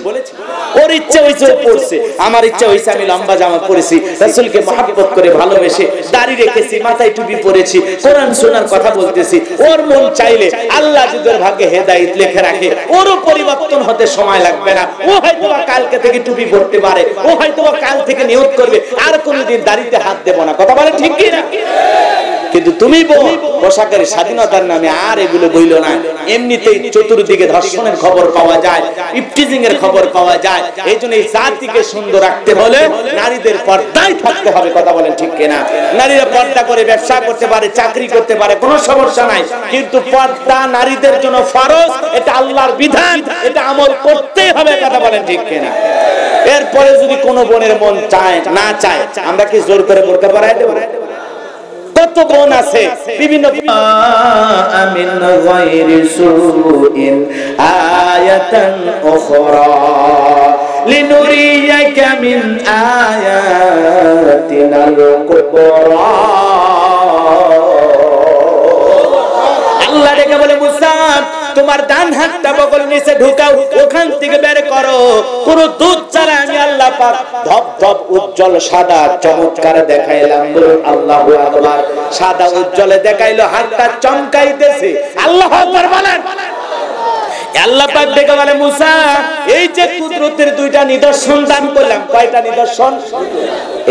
ওর ইচ্ছা হইছে ও পড়ছে, আমার ইচ্ছা হইছে আমি লম্বা জামা পরেছি, রাসূলকে মহব্বত করে ভালোবেসে দাড়ি রেখেছি, মাথায় টুপি পরেছি, কোরআন শোনার কথা বলতেছি। ওর মন চাইলে আল্লাহ যদি ওর ভাগ্যে হেদায়েত লিখে রাখে, ওরও পরিবর্তন হতে সময় লাগবে না। ও হয়তো কালকে থেকে টুপি পরতে পারে, ও হয়তো কাল থেকে নিয়ত করবে আর কোনোদিন দাড়িতে হাত দেব না। কথা বলে ঠিক কি না? কিন্তু তুমি পোশাকের স্বাধীনতার নামে আর এগুলো বইল না। এমনিতেই চতুর্দিকে ধর্ষণের খবর পাওয়া যায়, ইফটিজিং এর খবর পাওয়া যায়। এই জন্য এই জাতিকে সুন্দর রাখতে হলে নারীদের পর্দায় থাকতে হবে। কথা বলেন ঠিক কিনা? নারীরা পর্দা করে ব্যবসা করতে পারে, চাকরি করতে পারে, কোনো সমস্যা নাই, কিন্তু পর্দা নারীদের জন্য ফরজ। এটা আল্লাহর বিধান, এটা আমল করতেই হবে। কথা বলেন ঠিক কিনা? এরপরে যদি কোনো বোনের মন চায় না চায়, আমরা কি জোর করে বোরকা পরাই দেব? কত বোন আছে বিভিন্ন আমিন গায়রি সুইন আয়াতান উখরা লিনুরিয়াকা মিন আয়াতিনাল কুবরা। আল্লাহ ডেকে বলে মুসা তোমার ডান হাতটা বগল নিচে ঢুকাও, ওখান থেকে বের করো। পুরো দুধ ছাড়া আমি আল্লাহ পাক ধপ ধপ উজ্জ্বল সাদা চমৎকার দেখাইলাম। বলুন আল্লাহু আকবার। সাদা উজ্জ্বলে দেখাইলো, হাতটা চমকাইতেছে। আল্লাহু আকবার বলেন। আল্লাহ পাক ডেকে বলে মুসা এই যে কুদরতের দুইটা নিদর্শন দান করলাম। কয়টা নিদর্শন?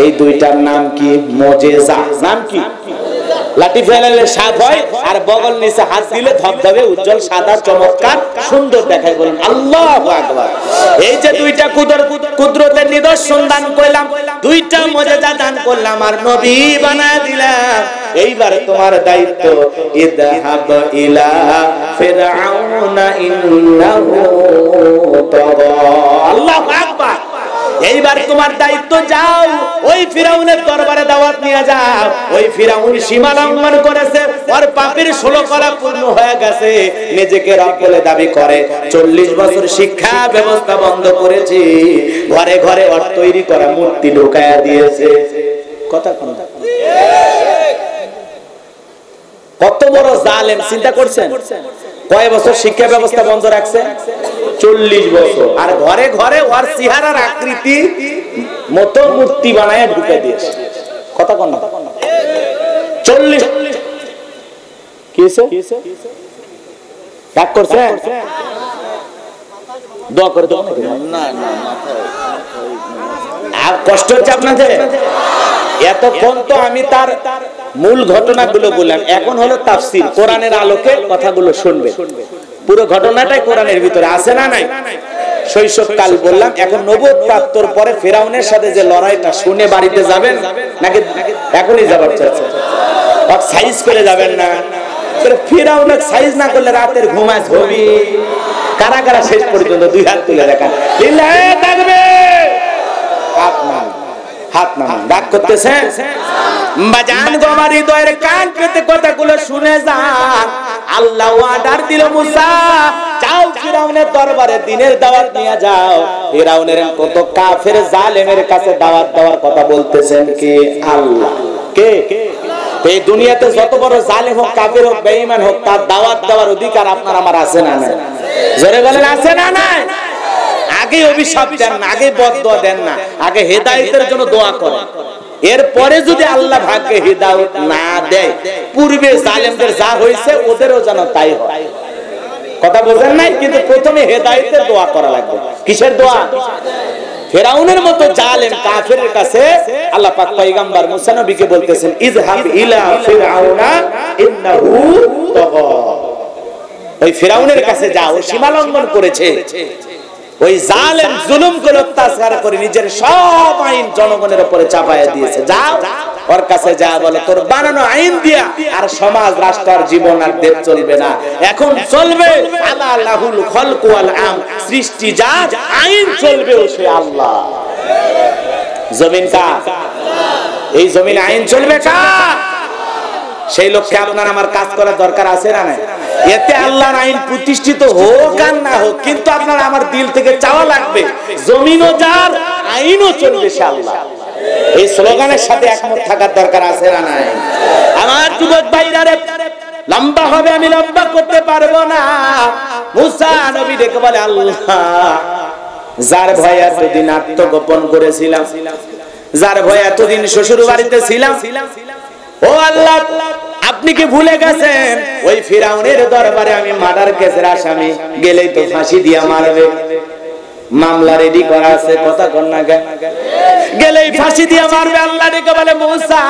এই দুইটার নাম কি? মুজিজা। নাম কি? লাঠি ফেলালে সাপ হয়, আর বগল নিচে হাত দিলে ধবধবে উজ্জ্বল সাদা চমৎকার সুন্দর দেখায়। বলেন আল্লাহু আকবার। এই যে দুইটা কুদরতের নিদর্শন দান করলাম, দুইটা মুজিজা দান করলাম আর নবী বানায় দিলাম। এইবার তোমার দায়িত্ব, ইযহাব ইলা ফিরআউনা ইন্নাহু তাগা। আল্লাহু আকবার। এইবার তোমার দায়িত্ব, যাও ওই ফিরাউনের দরবারে দাওয়াত নিয়ে যাও। ওই ফিরাউন সীমা লঙ্ঘন করেছে, ওর পাপের 16 কলা পূর্ণ হয়ে গেছে, নিজেকে রব বলে দাবি করে। 40 বছর শিক্ষা ব্যবস্থা বন্ধ করেছে, ঘরে ঘরে ওর তৈরি করা মূর্তি ঢোকায়া দিয়েছে। কথা কোন? কত বড় জালেম চিন্তা করছেন? কয় বছর শিক্ষা ব্যবস্থা বন্ধ রাখছে? 40 বছর। আর ঘরে ঘরে ওর চেহারার আকৃতি মতো মূর্তি বানায় ঢুকে দিয়েছে। কথা কোন? 40 কি হইছে? রাগ করছে? দোয়া করে দাও না। আর কষ্ট হচ্ছে আপনাদের? এতক্ষণ তো আমি তার মূল ঘটনাগুলো বললাম, এখন হলো তাফসীর। কোরআনের আলোকে কথাগুলো শুনবে। পুরো ঘটনাটাই কোরআনের ভিতরে আছে না নাই? শৈশবকাল বললাম, এখন নবুয়ত প্রাপ্তর পরে ফিরাউনের সাথে যে লড়াইটা, শুনে বাড়িতে যাবেন নাকি এখনই যাবার চাচ্ছে? সাইজ করে যাবেন না? ফিরাউনের সাইজ না করলে রাতের ঘুমায় ধবি। কারা কারা শেষ পর্যন্ত 2 হাত তুলে দেখান। লিল্লাহি তাকবীর। হাত নামান, হাত নামান। ডাক করতেছে বাজান গো, আমার হৃদয়ের কান পেতে কথাগুলো শুনে যান। আল্লাহ অর্ডার দিল, মুসা যাও ফিরাউনের দরবারে দিনের দাওয়াত নিয়ে যাও। ফিরাউনের কত কাফের জালেমের কাছে দাওয়াত দেওয়ার কথা বলতেছেন কে? আল্লাহ। কে? এই দুনিয়াতে যত বড় জালেম হোক, কাফের হোক, বেঈমান হোক, তার দাওয়াত দেওয়ার অধিকার আপনার আমার আছে না নাই? জোরে বলেন আছে না নাই? আগে অভিশাপ দেন না, আগে বদদুয়া দেন না, আগে হেদায়েতের জন্য দোয়া করেন। এরপরে যদি আল্লাহ ভাগ্যে হিদায়াত না দেয়, পূর্বে জালেমদের যা হয়েছে ওদেরও যেন তাই হয়। কথা বোঝেন নাই? কিন্তু প্রথমে হেদায়েতের দোয়া করা লাগবে। কিসের দোয়া? ফিরাউনের মতো জালেম কাফিরের কাছে আল্লাহ পাক পয়গম্বর মুসা নবীকে বলতেছেন ইযহাব ইলা ফিরআউনা ইন্নাহু তাগা। ওই ফিরাউনের কাছে যাও, সীমা লঙ্ঘন করেছে, ওই জালেম জুলুম করে অত্যাচার করে নিজের সব আইন জনগণের উপরে চাপায়া দিয়েছে। যাও ওর কাছে যা, বলে তোর বানানো আইন দিয়া আর সমাজ রাষ্ট্র আর জীবন আর দেশ চলবে না, এখন চলবে আলা লাহুল খলকু ওয়াল আম, সৃষ্টি জাত আইন চলবে ও সে আল্লাহ। জমিন কার? এই জমিন আইন চলবে কার? সেই লক্ষ্যে আপনার আমার কাজ করার দরকার আছে না নাই? এতে আল্লাহর আইন প্রতিষ্ঠিত হোক আর না হোক, কিন্তু আপনার আমার দিল থেকে চাওয়া লাগবে জমিনও যার, আইনও চলবে সে আল্লাহ। এই স্লোগানের সাথে একমত থাকার দরকার আছে না নাই? আমার যুবক ভাইরা রে, লম্বা হবে, আমি লম্বা করতে পারবো না। মুসা নবী ডেকে বলে আল্লাহ, যার ভয়ে এতদিন আত্মগোপন করেছিলাম, যার ভয়ে এতদিন শ্বশুর বাড়িতে ছিলাম, ও আল্লাহ আপনি কি ভুলে গেছেন ওই ফিরাউনের দরবারে আমি মার্ডার কেসের আসামি, গেলেই তো ফাঁসি দিয়া মারবে, মামলা রেডি করা আছে, কথা কর না গেলেই ফাঁসি দিয়া মারবে। আল্লাহ ডেকে বলে মুসা